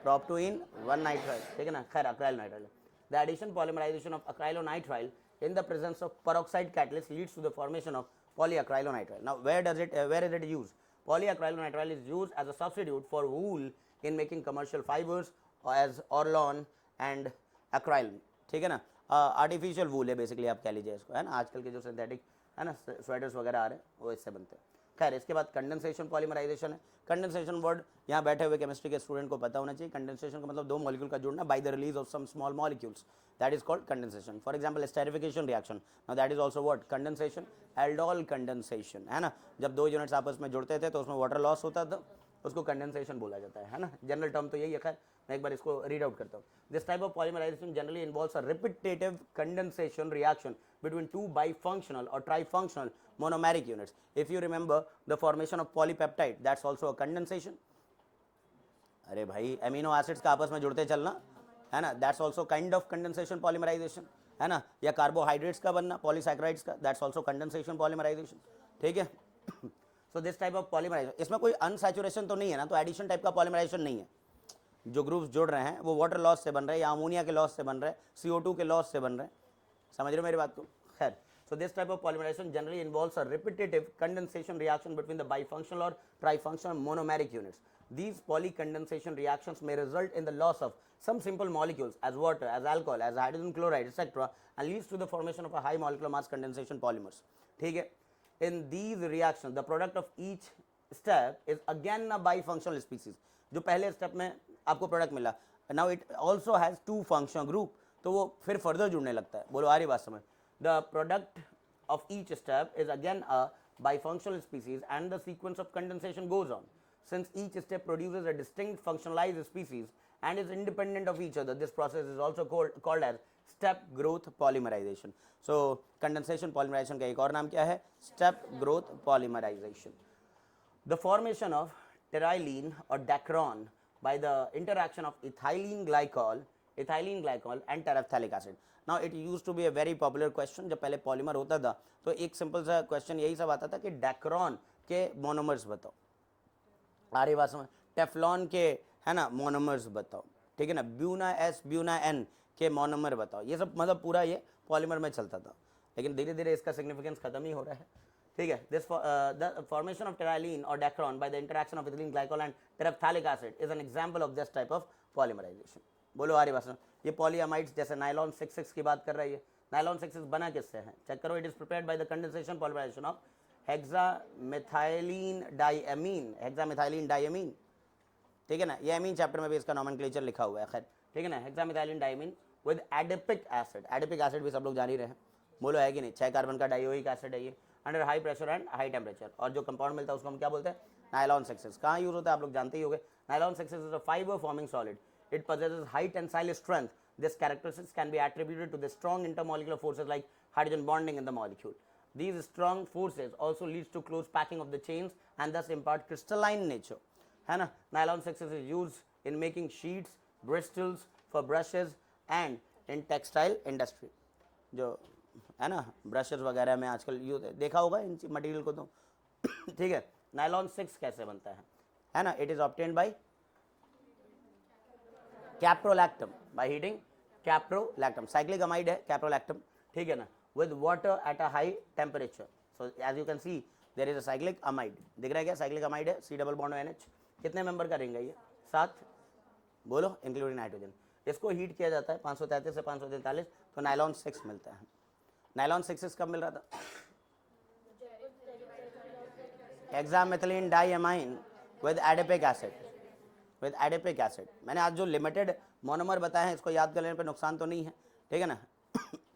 prop 2 in 1 nitrile, ठीक है ना. खैर acrylonitrile. The addition polymerization of acrylonitrile in the presence of peroxide catalyst leads to the formation of polyacrylonitrile. Now where is it used? Polyacrylonitrile is used as a substitute for wool in making commercial fibers as Orlon and acrylic, ठीक है ना. Artificial वूल है basically, आप कह लीजिए इसको, है ना. आजकल के जो सिंथेटिक है ना स्वेटर्स वगैरह आ रहे हैं वो इससे बनते हैं. खैर इसके बाद कंडेंसेशन पॉलीमराइजेशन है. कंडेंसेशन वर्ड यहाँ बैठे हुए केमिस्ट्री के स्टूडेंट को पता होना चाहिए. कंडेंसेशन का मतलब दो मॉलिक्यूल का जुड़ना by the release of some small molecules, that is called condensation. For example esterification reaction, now that is also what? Condensation. Aldol condensation है ना. जब दो यूनिट्स आपस में जुड़ते थे तो उसमें वाटर लॉस होता था, उसको कंडेंसेशन बोला जाता है ना. जनरल टर्म तो यही है. खैर मैं एक बार इसको रीड आउट करता हूँ. This type of polymerisation generally involves a repetitive condensation reaction between two bifunctional or trifunctional monomeric units. If you remember the formation of polypeptide, that's also a condensation. अरे भाई अमीनो एसिड्स का आपस में जुड़ते चलना है ना, that's also kind of condensation polymerisation है ना. या कार्बोहाइड्रेट्स का बनना पॉलीसैकेराइड्स का, दैट्स ऑल्सो कंडेंसेशन पॉलीमराइजेशन, ठीक है. So this type of polymerisation, इसमें कोई अनसैचुरेशन तो नहीं है ना, तो एडिशन टाइप का पॉलीमराइजेशन नहीं है. जो ग्रुप्स जुड़ रहे हैं वो वाटर लॉस से बन रहे हैं या अमोनिया के लॉस से बन रहे हैं, CO2 के लॉस से बन रहे हैं. समझ रहे हो मेरी बात को? खैर so this type of polymerization generally involves a repetitive condensation reaction between the bifunctional or trifunctional monomeric units. These polycondensation reactions may result in the loss of some simple molecules as water, as alcohol, as hydrogen chloride, etc. and leads to the formation of a high molecular mass condensation polymers. ठीक है. In these reactions, the product of each step is again a bifunctional species. जो पहले step में आपको product मिला, now it also has two functional group, तो वो फिर फर्दर जुड़ने लगता है. बोलो आ रही बात समझ? The product of each step is again a bifunctional species and the sequence of condensation goes on. Since each step produces a distinct functionalized species and is independent of each other, this process is also called as step growth polymerization. So condensation polymerization का एक और नाम क्या है? Step growth polymerization. The formation of pterylene or dacron by the interaction of ethylene glycol and terephthalic acid. Now it used to be a very popular question. जब पहले polymer होता था तो एक सिंपल सा क्वेश्चन यही सब आता था कि डैक्रॉन के मोनोमर्स बताओ. आ रही बात समझ? टेफ्लॉन के है ना मोनोमर्स बताओ, ठीक है ना. ब्यूना S ब्यूना N के मोनोमर बताओ. ये सब मतलब पूरा ये पॉलीमर में चलता था, लेकिन धीरे धीरे इसका सिग्निफिकेंस खत्म ही हो रहा है. ठीक है. This the formation of terylene और dacron by the interaction of ethylene glycol and terephthalic acid is an example of this type of polymerisation. बोलो आ रही बात. ये पॉलीअमाइड्स जैसे नाइलॉन 6,6 की बात कर रही है. नाइलॉन 6,6 बना किससे है? चेक करो. It is prepared by the condensation polymerisation of hexamethylene diamine, ठीक है ना. ये एमीन चैप्टर में भी इसका नॉमेनक्लेचर लिखा हुआ है. खैर ठीक है ना. Hexamethylene diamine with adipic acid. Adipic acid भी सब लोग जान ही रहे हैं. बोलो है कि नहीं? 6 कार्बन का डाइओइक एसिड है ये, under high pressure and high temperature. और जो कंपाउंड मिलता है उसको हम क्या बोलते हैं? नाइलॉन 6,6. कहाँ यूज होता है आप लोग जानते ही होंगे. Nylon 6,6 is a fibre forming solid. It possesses high tensile strength. This characteristics can be attributed to the strong intermolecular forces like hydrogen bonding in the molecule. These strong forces also leads to close packing of the chains and thus impart crystalline nature. है ना. Nylon 6,6 is used in making sheets, bristles for brushes and in textile industry, जो है ना brushes वगैरह में आजकल use देखा होगा इन मटेरियल को तो ठीक है। नायलॉन 6 कैसे बनता है ना, it is obtained by caprolactam, by heating caprolactam, cyclic amide है कैप्रोलैक्टम, ठीक है ना, with water at a high temperature. So as you can see there is a cyclic amide, दिख रहा है क्या, साइक्लिक अमाइड है, C डबल बॉन्ड NH, कितने मेंबर का रिंग है ये, 7, बोलो इंक्लूडिंग नाइट्रोजन। इसको हीट किया जाता है 533 से 543, तो नायलॉन 6 मिलता है। नायलॉन 6 कब मिल रहा था, hexamethylene diamine with adipic acid, with adipic acid. मैंने आज जो लिमिटेड मोनोमर बताए हैं इसको याद कर लेने पे नुकसान तो नहीं है, ठीक है ना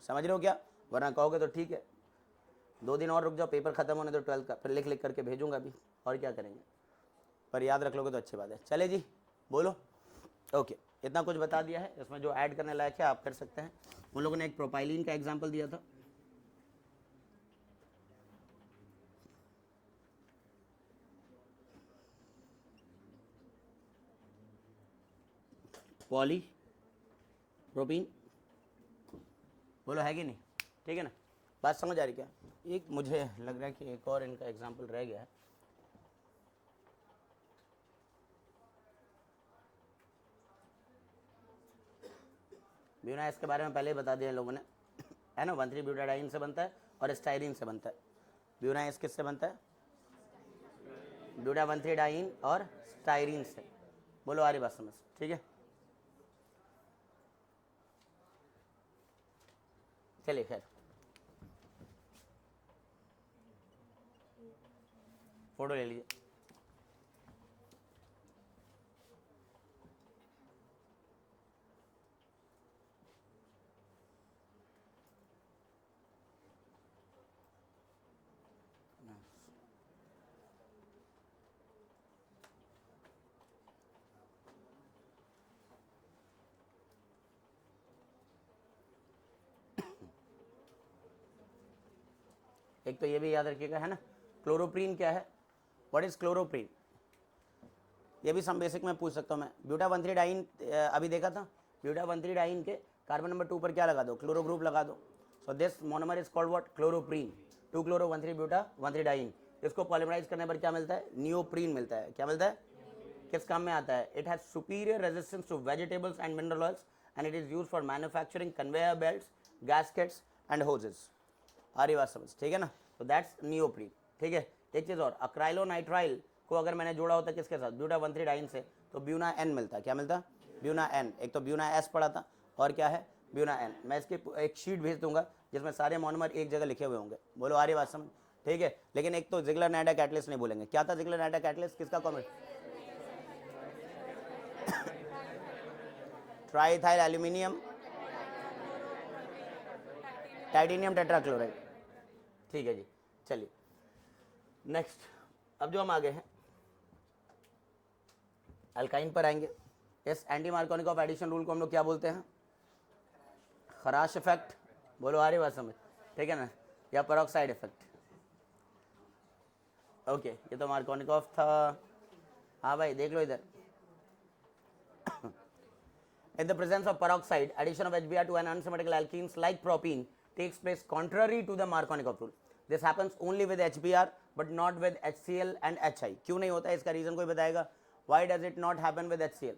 समझ रहे हो क्या, वरना कहोगे तो ठीक है 2 दिन और रुक जाओ, पेपर खत्म होने तो 12 का, फिर लिख लिख करके भेजूंगा अभी, और क्या करेंगे, पर याद रख लोगे तो अच्छी बात है। चले जी बोलो, ओके इतना कुछ बता दिया है, इसमें जो ऐड करने लायक है आप कर सकते हैं। उन लोगों ने एक प्रोपाइलिन का एग्जाम्पल दिया था, पॉली प्रोपीन, बोलो है कि नहीं, ठीक है ना, बात समझ आ रही क्या। एक मुझे लग रहा है कि एक और इनका एग्जाम्पल रह गया है, ब्यूना इसके बारे में पहले ही बता दिया लोगों ने, है ना, 1,3 ब्यूटाडाइन से बनता है और स्टाइरिन से बनता है। ब्यूना इस किससे बनता है, ब्यूटा 1,3 डाइन और स्टाइरिन से, बोलो आ रही बात समझ, ठीक है। चलिए खैर फोटो ले लीजिए, एक तो ये भी याद रखिएगा, है ना, क्लोरोप्रीन क्या है, व्हाट इज क्लोरोप्रीन, ये भी सम बेसिक में पूछ सकता हूँ मैं। ब्यूटा 1,3 डाइन अभी देखा था, ब्यूटा 1,3 डाइन के कार्बन नंबर 2 पर क्या लगा दो, क्लोरो ग्रुप लगा दो, so this monomer is called what, chloroprene, 2 chloro 1,3 buta 1,3 diene. इसको पॉलीमराइज करने पर क्या मिलता है, नियोप्रीन मिलता है, क्या मिलता है, किस काम में आता है, it has superior resistance to vegetables and mineral oils and it is use for manufacturing conveyor belts, gaskets and hoses, आ रही बात समझ, ठीक है ना, तो दैट्स नियोप्रीन, ठीक है। एक चीज़ और, अक्राइलोनाइट्राइल को अगर मैंने जोड़ा होता किसके साथ, ब्यूटा 1,3 डाइन से, तो ब्यूना N मिलता, क्या मिलता, ब्यूना N, एक तो ब्यूना S पड़ा था और क्या है ब्यूना N। मैं इसकी एक शीट भेज दूंगा जिसमें सारे मोनोमर एक जगह लिखे हुए होंगे, बोलो आ रही बात समझ, ठीक है। लेकिन एक तो जिगलर नाइडा कैटलिस्ट नहीं भूलेंगे, क्या था जिगलर नाइडा कैटलिस्ट, किसका comment, triethyl aluminium titanium tetrachloride, ठीक है जी। चलिए नेक्स्ट, अब जो हम आगे हैं अल्काइन पर आएंगे। इस एंटी मार्कोनिकॉफ एडिशन रूल को हम लोग क्या बोलते हैं, खराश इफेक्ट, बोलो आ रही बात समझ, ठीक है ना, या पेरोक्साइड इफेक्ट, ओके ये तो मार्कोनिकॉफ था, हाँ भाई देख लो इधर in the presence of peroxide, addition of HBr to an unsymmetrical alkenes like propene takes place contrary to the Markovnikov rule. This happens only with HBr but not with HCl and HI. क्यों नहीं होता है, इसका reason कोई बताएगा, why does it not happen with HCl?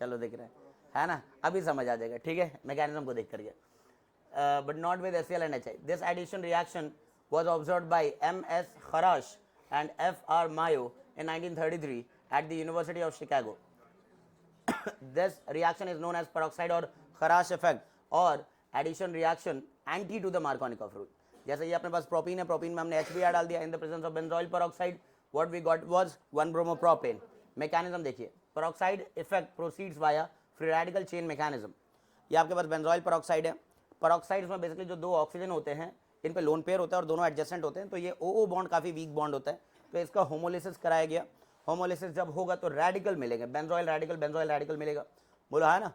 चलो दिख रहा है ना, अभी समझ आ जाएगा, ठीक है, मैकेनिज्म को देख करके, but not with HCl and HI. This addition reaction was observed by M.S. Kharash and F.R. Mayo in 1933 at the University of Chicago. This reaction is known as peroxide or Kharash effect और addition reaction anti to the Markovnikov rule. जैसे ये अपने पास propene है, propene में हमने HBr डाल दिया, in the presence of benzoyl peroxide what we got was 1-bromopropane. Mechanism देखिए, peroxide effect proceeds via free radical chain mechanism. ये आपके पास benzoyl peroxide है, peroxide में बेसिकली जो दो ऑक्सीजन होते हैं इन पे लोन पेयर होता है और दोनों एडजेसेंट होते हैं, तो ये OO बॉन्ड काफ़ी वीक बॉन्ड होता है, तो इसका होमोलिसिस कराया गया। होमोलिसिस जब होगा तो रेडिकल मिलेंगे, बेंजोइल रेडिकल मिलेगा, बोलो है ना,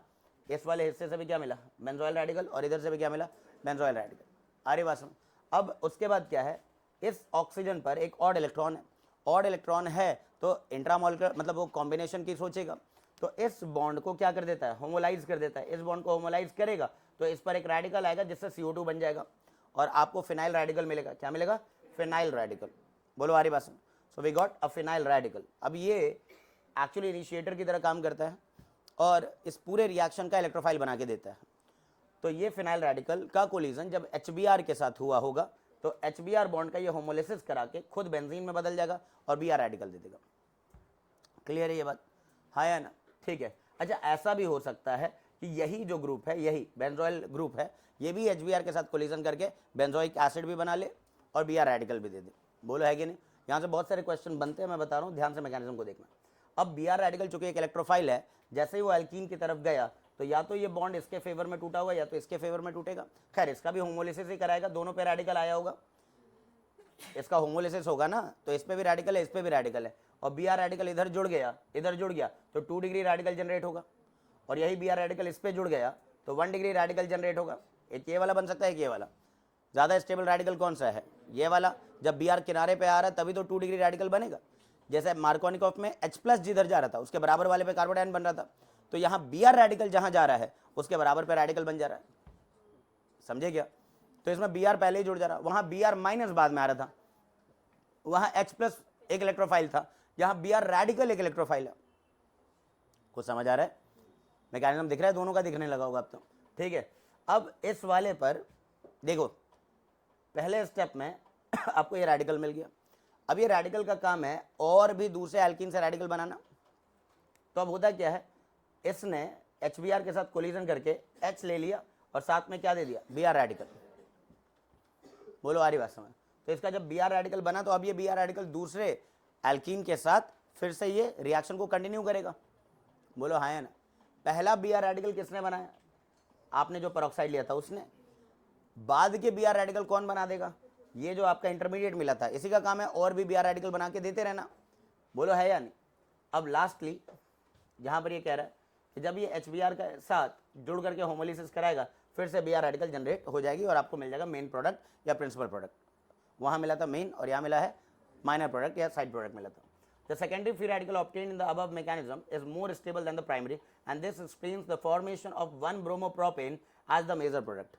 इस वाले हिस्से से भी क्या मिला, बेंजोइल रेडिकल, और इधर से भी क्या मिला, बेंजोइल रेडिकल, आ रही बात समझ। अब उसके बाद क्या है, इस ऑक्सीजन पर एक ऑड इलेक्ट्रॉन है, ऑड इलेक्ट्रॉन है तो इंट्रामोलिकुलर मतलब वो कॉम्बिनेशन की सोचेगा, तो इस बॉन्ड को क्या कर देता है, होमोलाइज कर देता है। इस बॉन्ड को होमोलाइज करेगा तो इस पर एक रेडिकल आएगा जिससे CO2 बन जाएगा और आपको फिनाइल रेडिकल मिलेगा। क्या मिलेगा, फिनाइल रेडिकल। बोलो आ रही बात। So we got a phenyl radical. अब ये एक्चुअली इनिशिएटर की तरह काम करता है और इस पूरे रिएक्शन का इलेक्ट्रोफाइल बना के देता है। तो ये फिनाइल रेडिकल का कोलिजन जब HBr के साथ हुआ होगा तो HBr बॉन्ड का ये होमोलिसिस करा के खुद बेंजीन में बदल जाएगा और Br रेडिकल दे देगा। क्लियर है ये बात, हाँ या ना, ठीक है। अच्छा ऐसा भी हो सकता है कि यही जो ग्रुप है, यही बेंजोइल ग्रुप है, ये भी HBr के साथ कोलिजन करके बेंजोइक एसिड भी बना ले और Br रेडिकल भी दे दे। बोलो है कि नहीं। यहाँ से बहुत सारे क्वेश्चन बनते हैं, मैं बता रहा हूँ, ध्यान से मैकेनिज्म को देखना। अब Br रेडिकल चूंकि एक इलेक्ट्रोफाइल है, जैसे ही वो एल्कीन की तरफ गया तो या तो ये बॉन्ड इसके फेवर में टूटा होगा या तो इसके फेवर में टूटेगा। खैर इसका भी होमोलिसिस ही कराएगा, दोनों पे रेडिकल आया होगा, इसका होमोलिसिस होगा ना, तो इस पे भी रेडिकल है, इस पे भी रेडिकल है, और Br रेडिकल इधर जुड़ गया, इधर जुड़ गया तो 2 डिग्री रेडिकल जनरेट होगा, और यही Br रेडिकल इस पे जुड़ गया तो 1 डिग्री रेडिकल जनरेट होगा। एक ये वाला बन सकता है, एक ये वाला। ज़्यादा स्टेबल रेडिकल कौन सा है, ये वाला। जब Br किनारे पे आ रहा है तभी तो 2 डिग्री रेडिकल बनेगा। जैसे मार्कोनिकॉफ में H+ जिधर जा रहा था उसके बराबर वाले पे कार्बोडाइन बन रहा था, तो यहाँ Br रेडिकल जहाँ जा रहा है उसके बराबर पे रेडिकल बन जा रहा है। समझे क्या। तो इसमें Br पहले ही जुड़ जा रहा, वहाँ Br- बाद में आ रहा था, वहाँ H+ एक इलेक्ट्रोफाइल था, यहाँ Br रेडिकल एक इलेक्ट्रोफाइल है। कुछ समझ आ रहा है, मैकेनिज्म दिख रहा है, दोनों का दिखने लगा होगा अब तो, ठीक है। अब इस वाले पर देखो, पहले स्टेप में आपको ये रेडिकल मिल गया। अब ये रेडिकल का काम है और भी दूसरे एल्कीन से रेडिकल बनाना। तो अब होता क्या है, इसने HBr के साथ कोलिजन करके H ले लिया और साथ में क्या दे दिया, Br रेडिकल। बोलो आ रही बात समझ। तो इसका जब Br रेडिकल बना तो अब ये Br रेडिकल दूसरे एल्कीन के साथ फिर से ये रिएक्शन को कंटिन्यू करेगा। बोलो हाँ या ना। पहला Br रेडिकल किसने बनाया, आपने जो पेरोक्साइड लिया था उसने। बाद के Br रेडिकल कौन बना देगा, ये जो आपका इंटरमीडिएट मिला था, इसी का काम है और भी Br रेडिकल बना के देते रहना। बोलो है या नहीं। अब लास्टली यहाँ पर ये कह रहा है कि जब ये HBr के साथ जुड़ करके होमोलिसिस कराएगा फिर से Br रेडिकल जनरेट हो जाएगी और आपको मिल जाएगा मेन प्रोडक्ट या प्रिंसिपल प्रोडक्ट। वहाँ मिला था मेन और यहाँ मिला है माइनर प्रोडक्ट या साइड प्रोडक्ट मिला था। The secondary free radical obtained in the above mechanism is more stable than the primary, and this explains the formation of 1-bromopropane as the major product.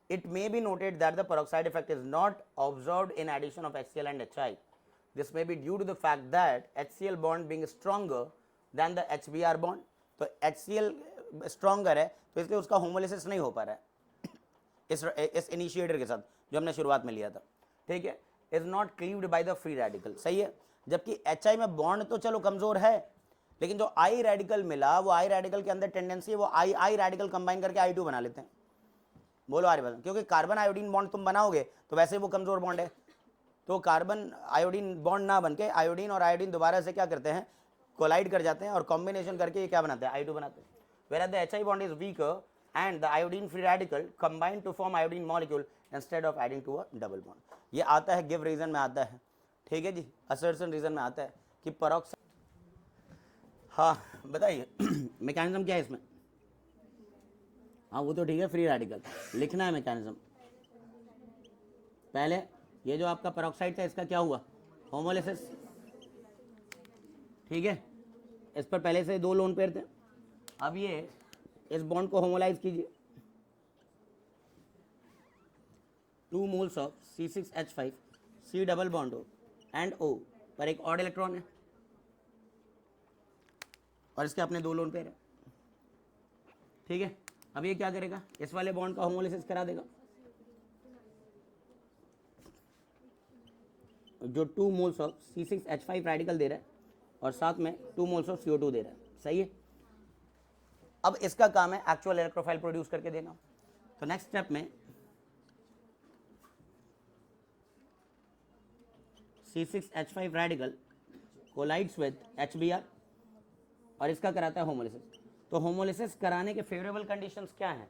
It may be noted that the peroxide effect is not observed in addition of HCl and HI. This may be due to the fact that HCl bond being stronger than the HBr bond. तो HCl stronger है तो इसलिए उसका homolysis नहीं हो पा रहा है इस इनिशिएटर के साथ जो हमने शुरुआत में लिया था, ठीक है। Is not cleaved by the free radical, सही है। जबकि HI में बॉन्ड तो चलो कमजोर है, लेकिन जो I रेडिकल मिला वो I रेडिकल के अंदर टेंडेंसी है वो I रेडिकल कंबाइन करके I2 बना लेते हैं। बोलो आ रही बात, क्योंकि कार्बन आयोडीन बॉन्ड तुम बनाओगे तो वैसे वो कमजोर बॉन्ड है, तो कार्बन आयोडीन बॉन्ड ना बन के आयोडीन और आयोडीन दोबारा से क्या करते हैं, कोलाइड कर जाते हैं और कॉम्बिनेशन करके ये क्या बनाते हैं, I2 बनाते हैं। Whereas the HI bond is weaker and the iodine free radical combine to form iodine molecule instead of adding to a double bond. ये आता है गिव रीजन में आता है, ठीक है जी, असर्शन रीजन में आता है कि पेरोक्साइड। हाँ बताइए मैकेनिज्म क्या है इसमें। हाँ वो तो ठीक है, फ्री रेडिकल लिखना है मैकेनिज्म। पहले ये जो आपका पेरोक्साइड था इसका क्या हुआ, होमोलिसिस, ठीक है। इस पर पहले से 2 लोन पेयर थे, अब ये इस बॉन्ड को होमोलाइज कीजिए, 2 moles of C6H5 C double bond O and O पर एक ऑड इलेक्ट्रॉन है और इसके अपने 2 लोन पेयर है, ठीक है। अब ये क्या करेगा, इस वाले बॉन्ड का होमोलिसिस करा देगा, जो 2 मोल्स ऑफ C6H5 रेडिकल दे रहा है और साथ में 2 मोल्स ऑफ CO2 दे रहा है, सही है। अब इसका काम है एक्चुअल इलेक्ट्रोफाइल प्रोड्यूस करके देना। तो नेक्स्ट स्टेप में C6H5 radical collides with HBr और इसका कराता है होमोलिसिस। तो होमोलिसिस कराने के फेवरेबल कंडीशंस क्या हैं,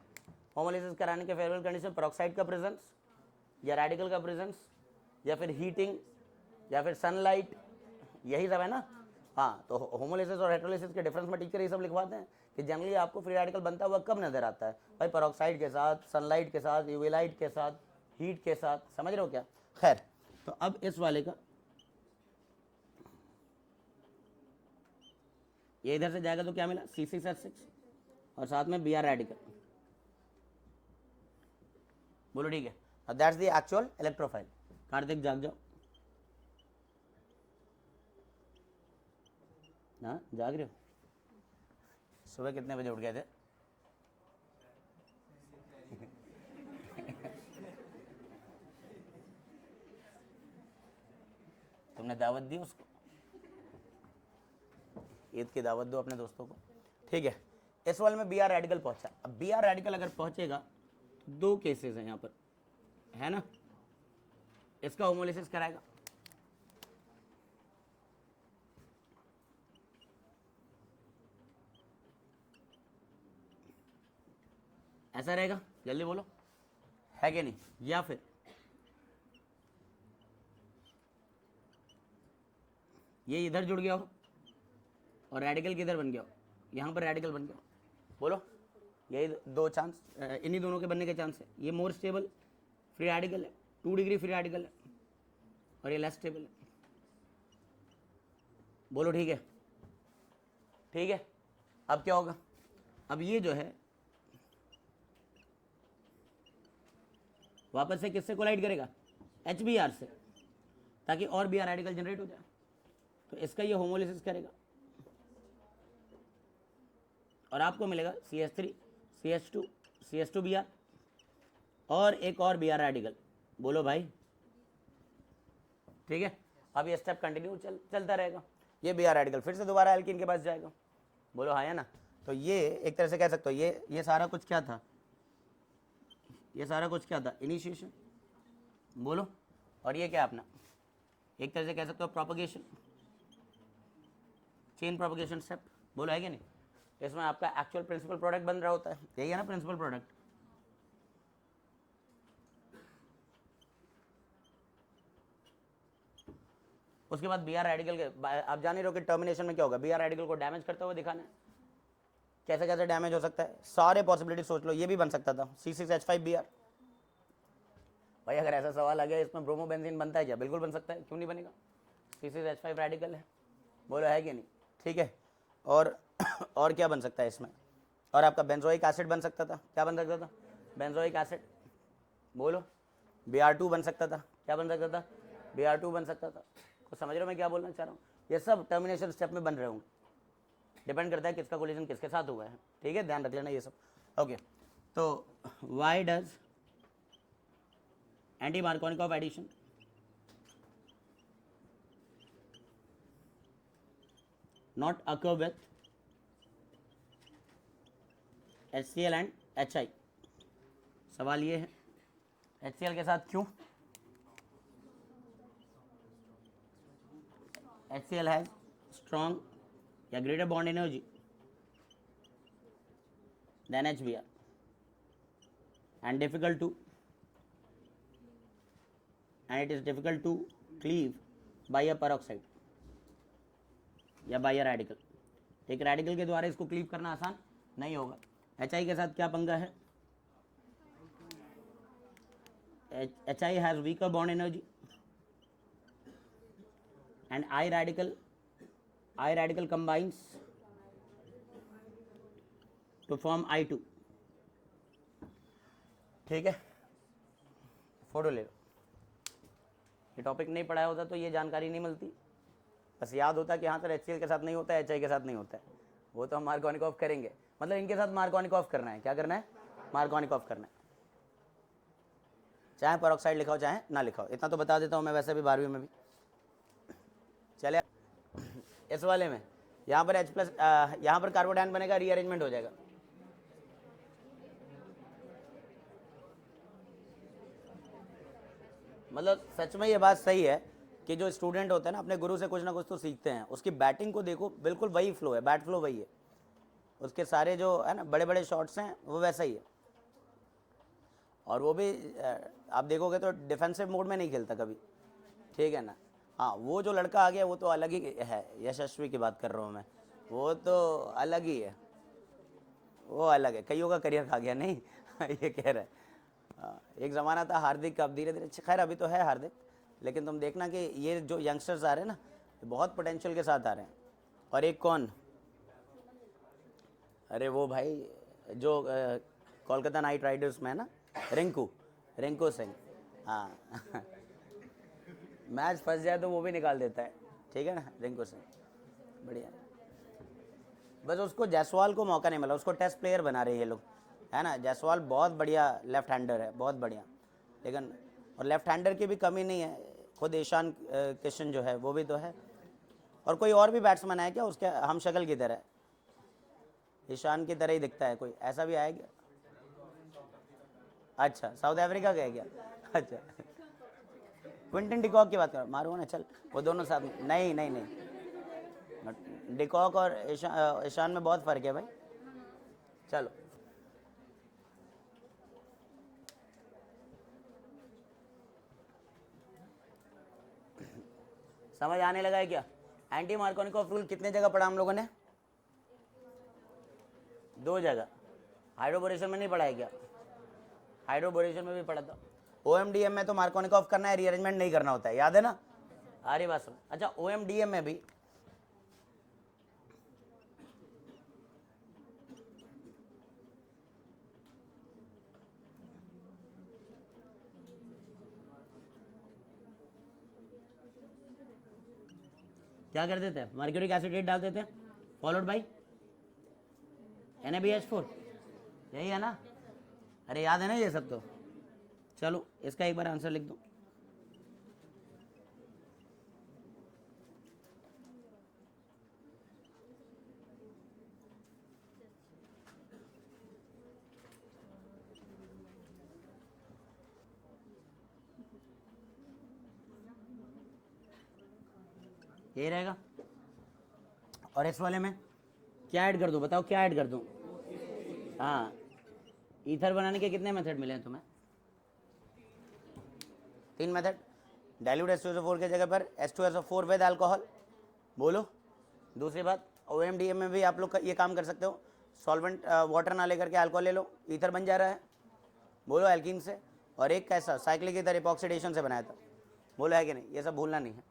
होमोलिसिस कराने के फेवरेबल कंडीशन पेरोक्साइड का प्रेजेंस या रेडिकल का प्रेजेंस या फिर हीटिंग या फिर सनलाइट, यही सब है ना। हाँ तो होमोलिसिस और हेटेरोलिसिस के डिफरेंस में टीचर ये सब लिखवाते हैं कि जनरली आपको फ्री रेडिकल बनता हुआ कब नजर आता है, भाई पेरोक्साइड के साथ, सनलाइट के साथ, यूवी लाइट के साथ, हीट के साथ, समझ रहे हो क्या। खैर तो अब इस वाले का ये इधर से जाएगा तो क्या मिला, C6H6 और साथ में Br रेडिकल। बोलो ठीक है, that's the actual electrophile. Kartik जाग जाओ, हाँ जाग रहे हो? सुबह कितने बजे उठ गए थे? तुमने दावत दी उसको? ईद की दावत दो अपने दोस्तों को, ठीक है। इस वाले में Br रेडिकल पहुंचा। अब Br रेडिकल अगर पहुंचेगा तो दो केसेस हैं यहाँ पर, है ना। इसका होमोलिसिस कराएगा, ऐसा रहेगा, जल्दी बोलो, है कि नहीं? या फिर ये इधर जुड़ गया हो और रेडिकल किधर बन गया हो, यहाँ पर रेडिकल बन गया हो। बोलो, यही दो चांस, इन्हीं दोनों के बनने के चांस है। ये मोर स्टेबल फ्री रेडिकल है, 2 डिग्री फ्री रेडिकल है, और ये लेस स्टेबल है। बोलो ठीक है, ठीक है। अब क्या होगा, अब ये जो है वापस से किससे कोलाइड करेगा, HBr से, ताकि और Br रेडिकल जनरेट हो जाए। तो इसका ये होमोलिसिस करेगा और आपको मिलेगा CH3 CH2 CH2Br और एक और Br रेडिकल। बोलो भाई, ठीक है। अब ये स्टेप कंटिन्यू चलता रहेगा। ये Br रेडिकल फिर से दोबारा एल्कीन के पास जाएगा। बोलो हाँ है ना। तो ये एक तरह से कह सकते हो ये सारा कुछ क्या था, ये सारा कुछ क्या था, इनिशिएशन। बोलो, और ये क्या अपना एक तरह से कह सकते हो प्रोपगेशन, चेन प्रोपगेशन स्टेप। बोलो है कि नहीं। इसमें आपका एक्चुअल प्रिंसिपल प्रोडक्ट बन रहा होता है, यही है ना प्रिंसिपल प्रोडक्ट। उसके बाद Br रेडिकल के आप जान ही रहो कि टर्मिनेशन में क्या होगा, Br रेडिकल को डैमेज करता हुआ दिखाना है। कैसे कैसे डैमेज हो सकता है, सारे पॉसिबिलिटी सोच लो। ये भी बन सकता था C6H5Br। भाई अगर ऐसा सवाल आ गया इसमें ब्रोमोबेंजीन बनता है क्या, बिल्कुल बन सकता है, क्यों नहीं बनेगा, C6H5 रेडिकल है। बोलो है कि नहीं, ठीक है। और क्या बन सकता है इसमें, और आपका बेंजोइक एसिड बन सकता था। क्या बन सकता था, बेंजोइक एसिड। बोलो, Br2 बन सकता था। क्या बन सकता था, Br2 बन सकता था। कुछ समझ रहे हो मैं क्या बोलना चाह रहा हूँ। ये सब टर्मिनेशन स्टेप में बन रहे होंगे, डिपेंड करता है किसका कोलिजन किसके साथ हुआ है, ठीक है, ध्यान रख लेना ये सब। ओके, तो why does anti Markovnikov addition not occur with HCl and HI। सवाल ये है HCl के साथ क्यों, HCl हैज स्ट्रॉन्ग या greater bond energy than HBr and it is difficult to cleave by a peroxide या by a radical। एक radical के द्वारा इसको क्लीव करना आसान नहीं होगा। HI के साथ क्या पंगा है, HI has weaker bond energy and I radical combines to form I2। ठीक है, फोटो ले लो। ये टॉपिक नहीं पढ़ाया होता तो ये जानकारी नहीं मिलती, बस याद होता कि हाँ सर HCl के साथ नहीं होता है, HI के साथ नहीं होता है, वो तो हम मार्कोनिकॉफ करेंगे। मतलब इनके साथ मार्कोनिकॉफ करना है। क्या करना है, मार्कोनिकॉफ करना है, चाहे पेरोक्साइड लिखाओ चाहे ना लिखाओ। इतना तो बता देता हूँ मैं, वैसे भी 12वीं में भी। चले इस वाले में यहाँ पर H+, यहाँ पर कार्बोडाइन बनेगा, रीअरेंजमेंट हो जाएगा। मतलब सच में ये बात सही है कि जो स्टूडेंट होते हैं ना अपने गुरु से कुछ ना कुछ तो सीखते हैं। उसकी बैटिंग को देखो, बिल्कुल वही फ्लो है, बैट फ्लो वही है, उसके सारे जो है ना बड़े बड़े शॉट्स हैं वो वैसा ही है। और वो भी आप देखोगे तो डिफेंसिव मोड में नहीं खेलता कभी, ठीक है ना। हाँ, वो जो लड़का आ गया वो तो अलग ही है, यशस्वी की बात कर रहा हूँ मैं, वो तो अलग ही है, वो अलग है। कईयों का करियर खा गया नहीं ये कह रहा है। एक ज़माना था हार्दिक का, अब धीरे धीरे, खैर अभी तो है हार्दिक, लेकिन तुम देखना कि ये जो यंगस्टर्स आ रहे हैं ना, बहुत पोटेंशियल के साथ आ रहे हैं। और एक कौन, अरे वो भाई जो कोलकाता नाइट राइडर्स में है ना, रिंकू सिंह, हाँ मैच फंस जाए तो वो भी निकाल देता है, ठीक है ना, रिंकू सिंह बढ़िया। बस उसको जायसवाल को मौका नहीं मिला, उसको टेस्ट प्लेयर बना रहे हैं ये लोग, है ना। जायसवाल बहुत बढ़िया लेफ्ट हैंडर है, बहुत बढ़िया, लेकिन और लेफ्ट हैंडर की भी कमी नहीं है, खुद ईशान किशन जो है वो भी तो है। और कोई और भी बैट्समैन है क्या उसके हम शक्ल की तरह, ईशान की तरह ही दिखता है, कोई ऐसा भी आया क्या? अच्छा, साउथ अफ्रीका का है क्या? अच्छा, क्विंटन डिकॉक की बात कर, मारूंगा ना, चल वो दोनों साथ में, नहीं नहीं नहीं, डिकॉक और ईशान में बहुत फ़र्क है भाई। चलो समझ आने लगा है क्या? एंटी मार्कोनिकॉफ रूल कितने जगह पढ़ा हम लोगों ने? 2 जगह। हाइड्रोबोरेशन में नहीं पढ़ा है क्या? हाइड्रोबोरेशन में भी पढ़ा था। OMDM में तो मार्कोनिकॉफ करना है, रीअरेंजमेंट नहीं करना होता है, याद है ना? आ रही बात समझ? अच्छा, OMDM में भी क्या कर देते हैं, मर्क्यूरिक एसिडेट डाल देते हैं, फॉलोड बाई NaBH4, यही है ना? अरे याद है ना ये सब तो। चलो इसका एक बार आंसर लिख दो। यही रहेगा। और इस वाले में क्या ऐड कर दूं, बताओ क्या ऐड कर दूं? हाँ, ईथर बनाने के कितने मेथड मिले हैं तुम्हें? 3 मेथड। डाइल्यूट H2SO4 के जगह पर H2SO4 विद अल्कोहल, बोलो। दूसरी बात, OMDM में भी आप लोग ये काम कर सकते हो, सॉल्वेंट वाटर ना लेकर के अल्कोहल ले लो, ईथर बन जा रहा है, बोलो, एल्कीन से। और एक कैसा, साइक्लिक ईथर इपॉक्सीडेशन से बनाया था, बोलो है कि नहीं? ये सब भूलना नहीं है।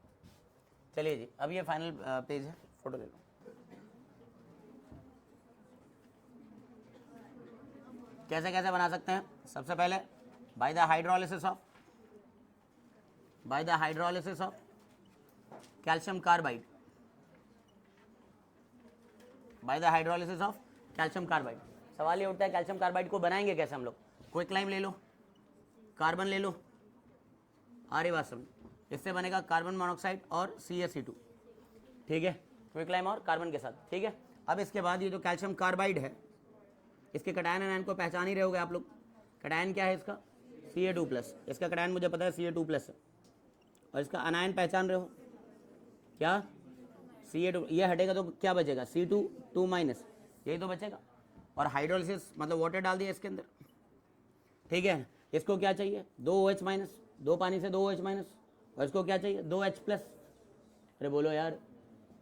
चलिए जी, अब ये फाइनल पेज है, फोटो ले लो। कैसे कैसे बना सकते हैं? सबसे पहले by the hydrolysis of calcium carbide, by the hydrolysis of calcium carbide. सवाल ये उठता है कैल्शियम कार्बाइड को बनाएंगे कैसे हम लोग? क्विक लाइम ले लो, कार्बन ले लो, आ रही बात समझ? इससे बनेगा कार्बन मोनोऑक्साइड और CaC2, ठीक है, क्विक लाइम और कार्बन के साथ, ठीक है। अब इसके बाद ये जो कैल्शियम कार्बाइड है, इसके कटायन एनायन को पहचान ही रहे होगे आप लोग। कटायन क्या है इसका? Ca2+, इसका कटायन मुझे पता है Ca2+ है, और इसका अनायन पहचान रहे हो क्या? Ca2, ये हटेगा तो क्या बचेगा? C2 यही तो बचेगा। और हाइड्रोलिसिस मतलब वाटर डाल दिया इसके अंदर, ठीक है। इसको क्या चाहिए? 2OH-, 2 पानी से 2OH-, और इसको क्या चाहिए? 2H+। अरे बोलो यार,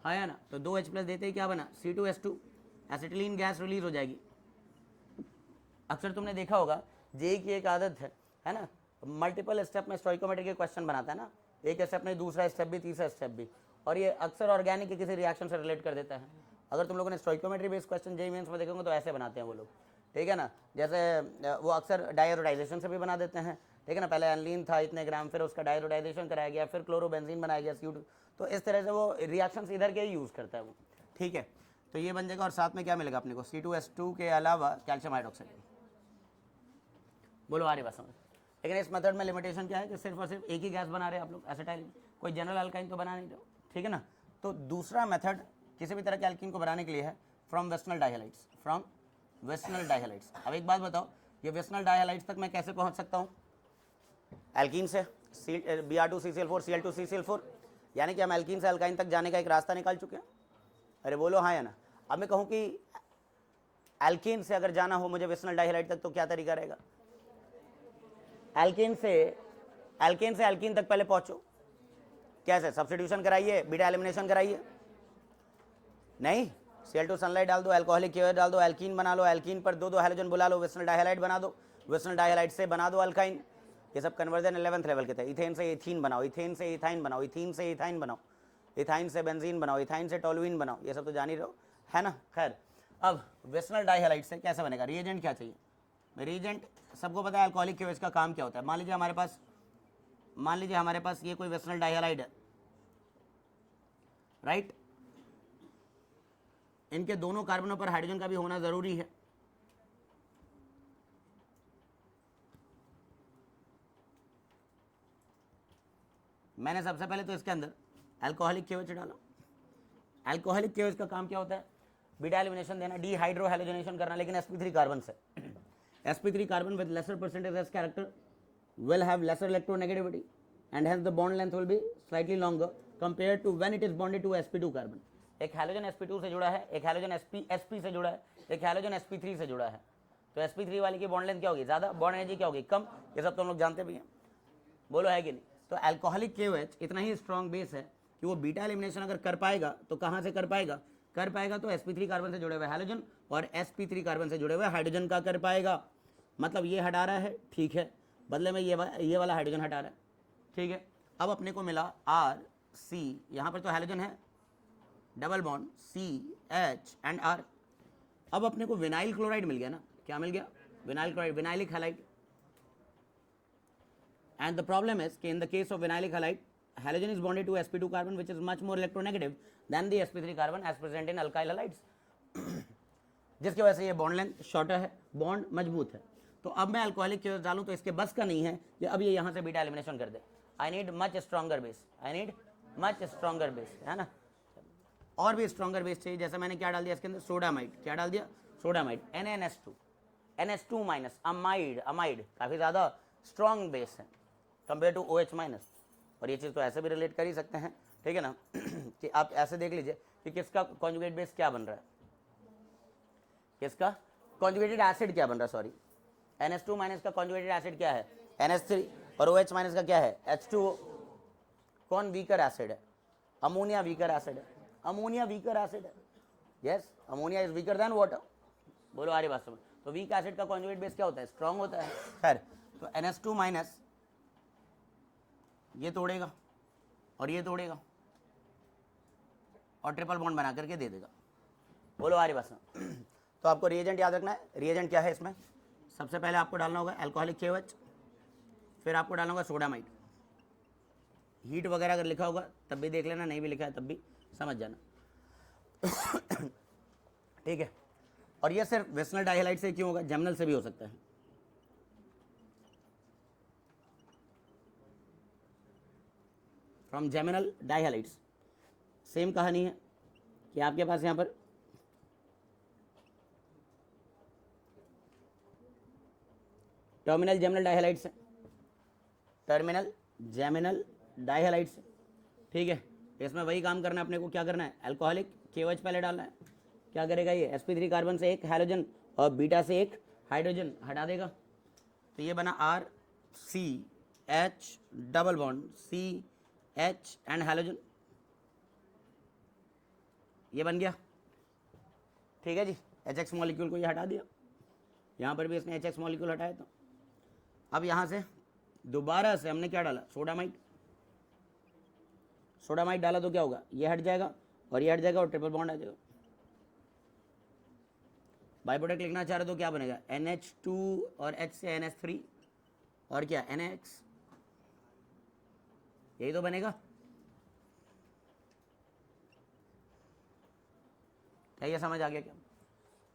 हाँ या ना? तो 2H+ देते ही क्या बना? C2H2, एसिटिलीन गैस रिलीज हो जाएगी। अक्सर तुमने देखा होगा जेई की एक आदत है ना, मल्टीपल स्टेप में स्टोइकोमेट्री के क्वेश्चन बनाता है ना, एक स्टेप नहीं, दूसरा स्टेप भी, तीसरा स्टेप भी, और ये अक्सर ऑर्गेनिक के किसी रिएक्शन से रिलेट कर देता है। अगर तुम लोगों ने stoichiometry based question JEE Mains में देखोगे तो ऐसे बनाते हैं वो लोग, ठीक है ना। जैसे वो अक्सर डायरोडाइजेशन से भी बना देते हैं, ठीक है ना। पहले एनलीन था इतने ग्राम, फिर उसका डायरोडाइजेशन कराया गया, फिर क्लोरोबेंजीन बनाया गया CO2, तो इस तरह से वो रिएक्शन इधर के ही यूज़ करता है वो, ठीक है। तो ये बन जाएगा, और साथ में क्या मिलेगा अपने को? C2H2 के अलावा कैल्शियम हाइड्रोक्साइड, बोलो आ रही बात समझ? लेकिन इस मेथड में लिमिटेशन क्या है कि सिर्फ और सिर्फ एक ही गैस बना रहे हैं आप लोग, एसिटाइलिन, कोई जनरल अल्काइन तो बना नहीं रहे हो, ठीक है ना। तो दूसरा मेथड किसी भी तरह के अल्कीन को बनाने के लिए है फ्रॉम वेस्टर्नल डाइहैलाइड्स। अब एक बात बताओ, ये वेस्टर्नल डाइहैलाइड्स तक मैं कैसे पहुंच सकता हूँ? एल्कीन से Br2CCl4 Cl2CCl4, यानी कि हम एल्कीन से अल्काइन तक जाने का एक रास्ता निकाल चुके हैं। अरे बोलो हाँ या ना? अब मैं कहूँ कि एल्कीन से अगर जाना हो मुझे वेस्टर्नल डाइहैलाइड तक, तो क्या तरीका रहेगा? एल्कीन से एल्कीन तक पहले पहुंचो, कैसे? सब्स्टिट्यूशन कराइए, बीटा एलिमिनेशन कराइए, नहीं, Cl2 सनलाइट डाल दो, अल्कोहलिक KOH डाल दो, एल्कीन बना लो, एल्कीन पर 2 हैलोजन बुला लो, वेस्टर्नल डाइहैलाइड बना दो, वेस्टर्नल डाइहैलाइड से बना दो अल्काइन। ये सब कन्वर्जन 11th लेवल के थे। इथेन से इथीन बनाओ, इथेन से इथाइन बनाओ, इथीन से इथाइन बनाओ, इथाइन से बेंजीन बनाओ, इथाइन से टोलुइन बनाओ, ये सब तो जान ही रहो, है ना। खैर, अब वेस्नल डाइहैलाइड से कैसे बनेगा, रिएजेंट क्या चाहिए, रिएजेंट सबको पता है अल्कोहलिक केओएच का काम क्या होता है। मान लीजिए हमारे पास ये कोई वेस्नल डाइहैलाइड है, राइट, इनके दोनों कार्बनों पर हाइड्रोजन का भी होना जरूरी है। मैंने सबसे पहले तो इसके अंदर अल्कोहलिक केओएच डाला। अल्कोहलिक केओएच का काम क्या होता है, बीटा एलिमिनेशन देना, डीहाइड्रो हैलोजनेशन करना, लेकिन sp3 कार्बन से। sp3 carbon with lesser percentage s character will have lesser electronegativity and hence the bond length will be slightly longer compared to when it is bonded to sp2 carbon। एक halogen sp2 से जुड़ा है, एक halogen sp से जुड़ा है, एक halogen sp3 से जुड़ा है, तो sp3 वाली की बॉन्ड लेंथ क्या होगी, ज़्यादा, बॉन्ड एनर्जी क्या होगी, कम। ये सब तो हम लोग जानते भी हैं, बोलो है कि नहीं। तो अल्कोहलिक KOH इतना ही स्ट्रॉन्ग बेस है कि वो बीटा एलिमिनेशन अगर कर पाएगा तो कहाँ से कर पाएगा, तो sp3 कार्बन से जुड़े हुए हैलोजन और sp3 कार्बन से जुड़े हुए हाइड्रोजन का कर पाएगा। मतलब ये हटा रहा है, ठीक है, बदले में ये वाला हाइड्रोजन हटा रहा है, ठीक है। अब अपने को मिला RC, यहाँ पर तो हाइड्रोजन है, double bond CH and R। अब अपने को विनाइल क्लोराइड मिल गया ना, क्या मिल गया, vinyl chloride, vinylic halide. And the problem is कि in the case of vinylic halide halogen is bonded to sp2 carbon which is much more electronegative than the sp3 carbon as present in alkyl halides जिसकी वजह से ये bond length shorter है, bond मजबूत है। तो अब मैं अल्कोहलिक केओएच डालूं तो इसके बस का नहीं है कि अब ये यहाँ से बीटा एलिमिनेशन कर दे। I need much stronger base, है ना, और भी स्ट्रॉन्गर बेस चाहिए। जैसे मैंने क्या डाल दिया इसके अंदर, सोडामाइड, क्या डाल दिया, सोडामाइड, NaNH2 माइनस, अमाइड काफ़ी ज़्यादा स्ट्रॉन्ग बेस है कंपेयर टू OH माइनस। और ये चीज़ तो ऐसे भी रिलेट कर ही सकते हैं, ठीक है ना कि आप ऐसे देख लीजिए कि किसका कॉन्जुगेट बेस क्या बन रहा है, किसका कॉन्जुगेटेड एसिड क्या बन रहा है, सॉरी, NH2 माइनस का कॉन्जुगेटेड एसिड क्या है, NH3, और OH माइनस का क्या है, H2O। कौन वीकर एसिड है, अमोनिया वीकर एसिड है, yes, ammonia is weaker then water, बोलो आ रही बात समझ। तो वीक एसिड का कॉन्जुगेट बेस क्या होता है, स्ट्रॉन्ग होता है। खैर, तो NH2 माइनस ये तोड़ेगा और ये तोड़ेगा और ट्रिपल बॉन्ड बना करके दे देगा, बोलो आ रही बात समझ। तो आपको रिएजेंट याद रखना है, रिएजेंट क्या है इसमें, सबसे पहले आपको डालना होगा अल्कोहलिक KOH, फिर आपको डालना होगा सोडामाइड। हीट वगैरह अगर लिखा होगा तब भी देख लेना, नहीं भी लिखा है तब भी समझ जाना ठीक है। और ये सिर्फ वेस्नल डाइहैलाइड से क्यों होगा, जर्मनल से भी हो सकता है। फ्रॉम जेमिनल डाइहैलाइड्स सेम कहानी है कि आपके पास यहाँ पर टर्मिनल जेमिनल डाइहैलाइड्स है, टर्मिनल जेमिनल डाइहैलाइड्स, ठीक है। इसमें वही काम करना है अपने को, क्या करना है, अल्कोहलिक KOH पहले डालना है। क्या करेगा ये, sp3 कार्बन से एक हाइड्रोजन और बीटा से एक हाइड्रोजन हटा देगा, तो ये बना RCH double bond CH and hydrogen, ये बन गया, ठीक है जी। HX मॉलिक्यूल को ये हटा दिया, यहाँ पर भी इसने HX मॉलिक्यूल हटाया। तो अब यहाँ से दोबारा से हमने क्या डाला, सोडामाइड डाला, तो क्या होगा, ये हट जाएगा और ये हट जाएगा और ट्रिपल बॉन्ड आ जाएगा। बाई प्रोडक्ट लिखना चाह रहे तो क्या बनेगा, NH2 और H से NH3 और क्या NaX, यही तो बनेगा। क्या ये समझ आ गया क्या?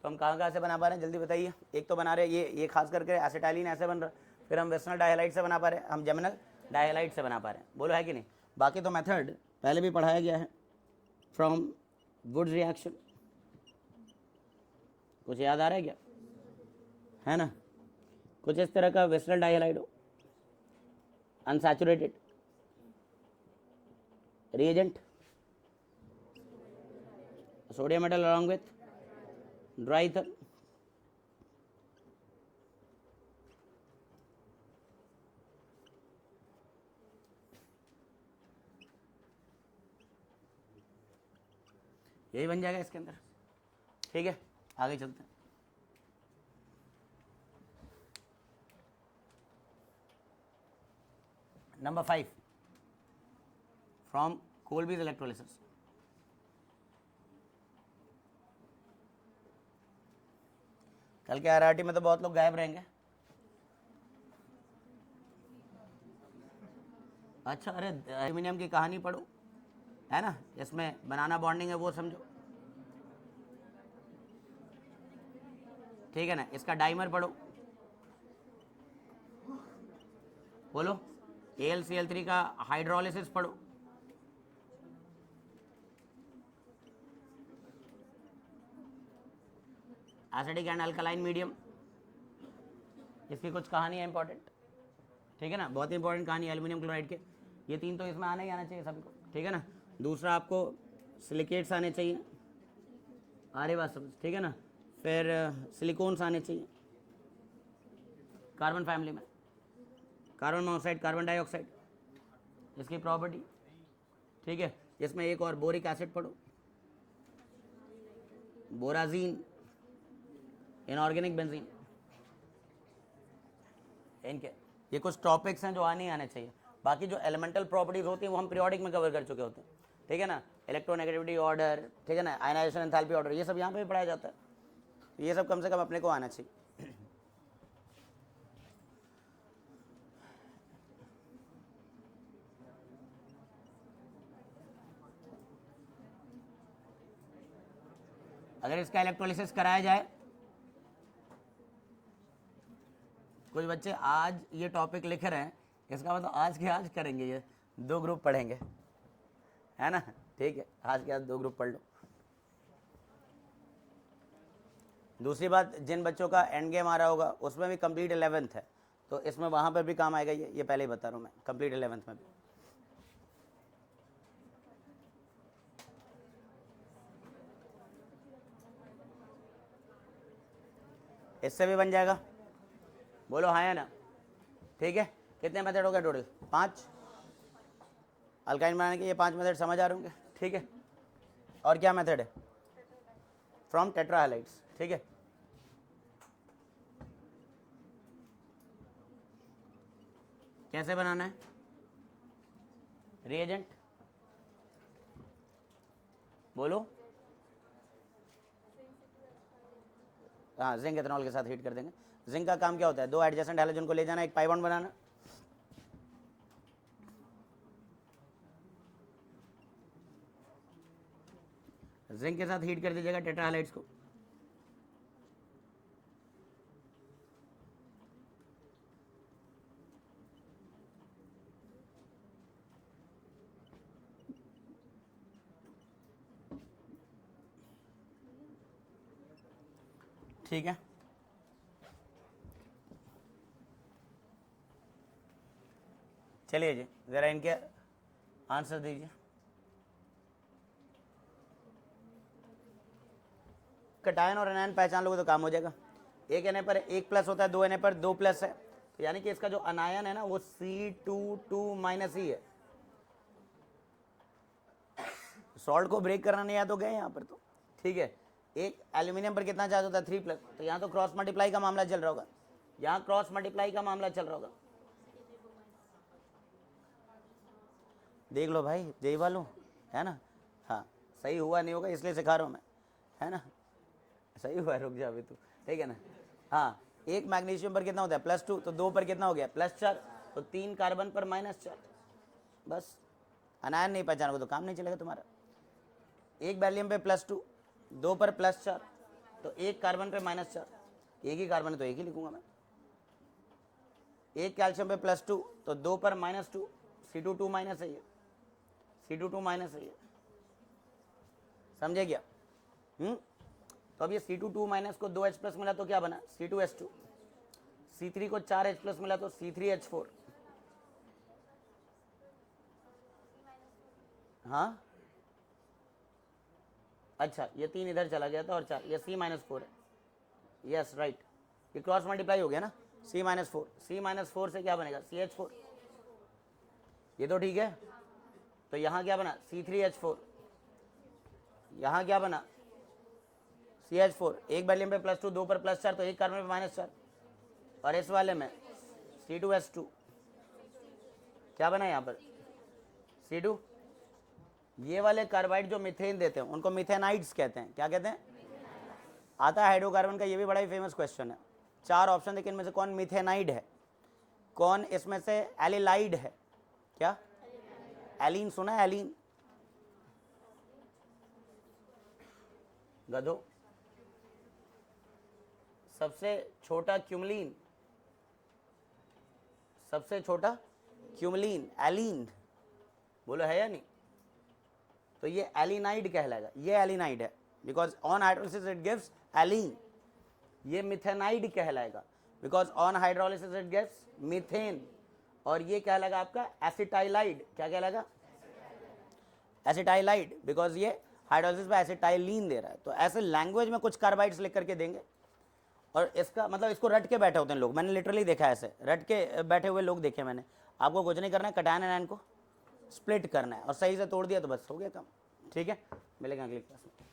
तो हम कहाँ से बना पा रहे हैं, जल्दी बताइए। एक तो बना रहे हैं ये खास करके एसिटाइलिन ऐसे बन रहा है, फिर हम वेस्नल डाइहैलाइड से बना पा रहे हैं, हम जेमिनल डाइहैलाइड से बना पा रहे हैं, बोलो है कि नहीं। बाकी तो मेथड पहले भी पढ़ाया गया है, फ्रॉम वुड्स रिएक्शन, कुछ याद आ रहा है क्या, है ना, कुछ इस तरह का वेस्नल डाइहैलाइड हो, unsaturated reagent, sodium metal along with dry ether, यही बन जाएगा इसके अंदर, ठीक है। आगे चलते हैं। Number 5 from Colby's electrolysis. कल के आरआरटी में तो बहुत लोग गायब रहेंगे। अच्छा, अरे एल्यूमिनियम की कहानी पढ़ो, है ना, इसमें बनाना बॉन्डिंग है वो समझो, ठीक है ना। इसका डाइमर पढ़ो, बोलो। AlCl3 का हाइड्रोलिसिस पढ़ो। एसिडिक एंड अल्कलाइन मीडियम, इसकी कुछ कहानी है इंपॉर्टेंट, ठीक है ना, बहुत इंपॉर्टेंट कहानी एल्यूमिनियम क्लोराइड के। ये 3 तो इसमें आना ही आना चाहिए सबको, ठीक है ना। दूसरा आपको सिलिकेट्स आने चाहिए, अरे बात समझ, ठीक है ना। फिर सिलिकॉन्स आने चाहिए कार्बन फैमिली में, कार्बन मोनोऑक्साइड, कार्बन डाइऑक्साइड, इसकी प्रॉपर्टी, ठीक है। इसमें एक और बोरिक एसिड पढ़ो, बोराजीन, इनऑर्गेनिक बेंजीन, इनके ये कुछ टॉपिक्स हैं जो आने ही आने चाहिए। बाकी जो एलिमेंटल प्रॉपर्टीज होती हैं वो हम पीरियोडिक में कवर कर चुके होते हैं, ठीक है ना। इलेक्ट्रोनेगेटिविटी ऑर्डर, ठीक है ना, आयनाइजेशन एंथैल्पी ऑर्डर, ये सब यहाँ पे भी पढ़ाया जाता है। ये सब कम से कम अपने को आना चाहिए। अगर इसका इलेक्ट्रोलिसिस कराया जाए, कुछ बच्चे आज ये टॉपिक लिख रहे हैं, इसका मतलब आज के आज करेंगे, ये 2 ग्रुप पढ़ेंगे, है ना, ठीक है। आज के आज 2 ग्रुप पढ़ लो। दूसरी बात, जिन बच्चों का एंड गेम आ रहा होगा उसमें भी कंप्लीट 11th है, तो इसमें वहाँ पर भी काम आएगा, ये पहले ही बता रहा हूँ मैं, कंप्लीट 11th में भी। इससे भी बन जाएगा, बोलो हाँ या ना, ठीक है। कितने मेथड हो गए टोटल? 5। अल्काइन बनाने के ये 5 मेथड समझ आ रहे होंगे, ठीक है। और क्या मेथड है? फ्रॉम टेट्राहैलाइड्स, ठीक है। कैसे बनाना है? रिएजेंट बोलो। हाँ, जिंक एथेनॉल के साथ हीट कर देंगे। जिंक का काम क्या होता है? 2 एडजेसेंट हैलोजन को ले जाना, एक पाई बॉन्ड बनाना। जिंक के साथ हीट कर दीजिएगा टेट्राहैलाइड्स को। ठीक है, चलिए जी, ज़रा इनके आंसर दीजिए। कटायन और एनायन पहचान लोगे तो काम हो जाएगा। एक एन पर 1 प्लस होता है, 2 एन पर 2 प्लस है, तो यानी कि इसका जो अनायन है ना वो C22 माइनस ही है। सॉल्ट को ब्रेक करना नहीं आया तो गए यहाँ पर, तो ठीक है। एक एल्यूमिनियम पर कितना चार्ज होता है? 3 प्लस, तो यहाँ तो क्रॉस मल्टीप्लाई का मामला चल रहा होगा, यहाँ क्रॉस मल्टीप्लाई का मामला चल रहा होगा। देख लो भाई, जय वालों, है ना। हाँ, सही हुआ नहीं होगा इसलिए सिखा रहा हूँ मैं, है ना। सही हुआ है, रुक जा अभी तू, ठीक है ना। हाँ, एक मैग्नीशियम पर कितना होता है? +2, तो 2 पर कितना हो गया? +4, तो 3 कार्बन पर -4। बस, अनायन नहीं पहचानोगे तो काम नहीं चलेगा तुम्हारा। एक बैरियम पे +2, 2 पर +4, तो 1 कार्बन पे -4, एक ही कार्बन है तो एक ही लिखूंगा मैं। एक कैल्शियम पे +2, तो 2 पर -2, C22 माइनस है ये, C22 माइनस है ये, समझे क्या? तो अब ये C22 माइनस को 2H प्लस मिला तो क्या बना? C2H2। C3 को 4H प्लस मिला तो C3H4। हाँ, अच्छा, ये 3 इधर चला गया था और 4, ये C-4 है, यस राइट, ये क्रॉस मल्टीप्लाई हो गया ना, C-4, C-4 से क्या बनेगा? CH4, ये तो ठीक है। तो यहाँ क्या बना? C3H4, यहाँ क्या बना? CH4। एक बैरियम पे +2, 2 पर +4, तो एक कार्बन पे -4, और इस वाले में C2H2 क्या बना यहाँ पर? C2। ये वाले कार्बाइड जो मीथेन देते हैं उनको मीथेनाइड्स कहते हैं। क्या कहते हैं? आता है हाइड्रोकार्बन का, ये भी बड़ा ही फेमस क्वेश्चन है। 4 ऑप्शन देखिए, इनमें से कौन मिथेनाइड है, कौन इसमें से एलिलाइड है, क्या एलीन सुना है, एलीन गधो, सबसे छोटा क्यूमलीन, सबसे छोटा क्यूमलीन एलीन, बोलो है या नहीं? तो ये एलिनाइड कहलाएगा, ये एलिनाइड है because on hydrolysis it gives allene. ये मिथेनाइड कहलाएगा because on hydrolysis it gives methane. और ये कहलाएगा आपका एसिटाइलाइड, क्या कहलाएगा? एसिटाइलाइड, बिकॉज ये हाइड्रोलिसिस पे एसिटाइलिन दे रहा है। तो ऐसे लैंग्वेज में कुछ कार्बाइड्स लिख करके देंगे और इसका मतलब इसको रट के बैठे होते हैं लोग, मैंने लिटरली देखा है ऐसे रट के बैठे हुए लोग देखे मैंने। आपको कुछ नहीं करना है, कटायन एनायन को स्प्लिट करना है और सही से तोड़ दिया तो बस हो गया काम। ठीक है, मिलेगा अगली क्लास में।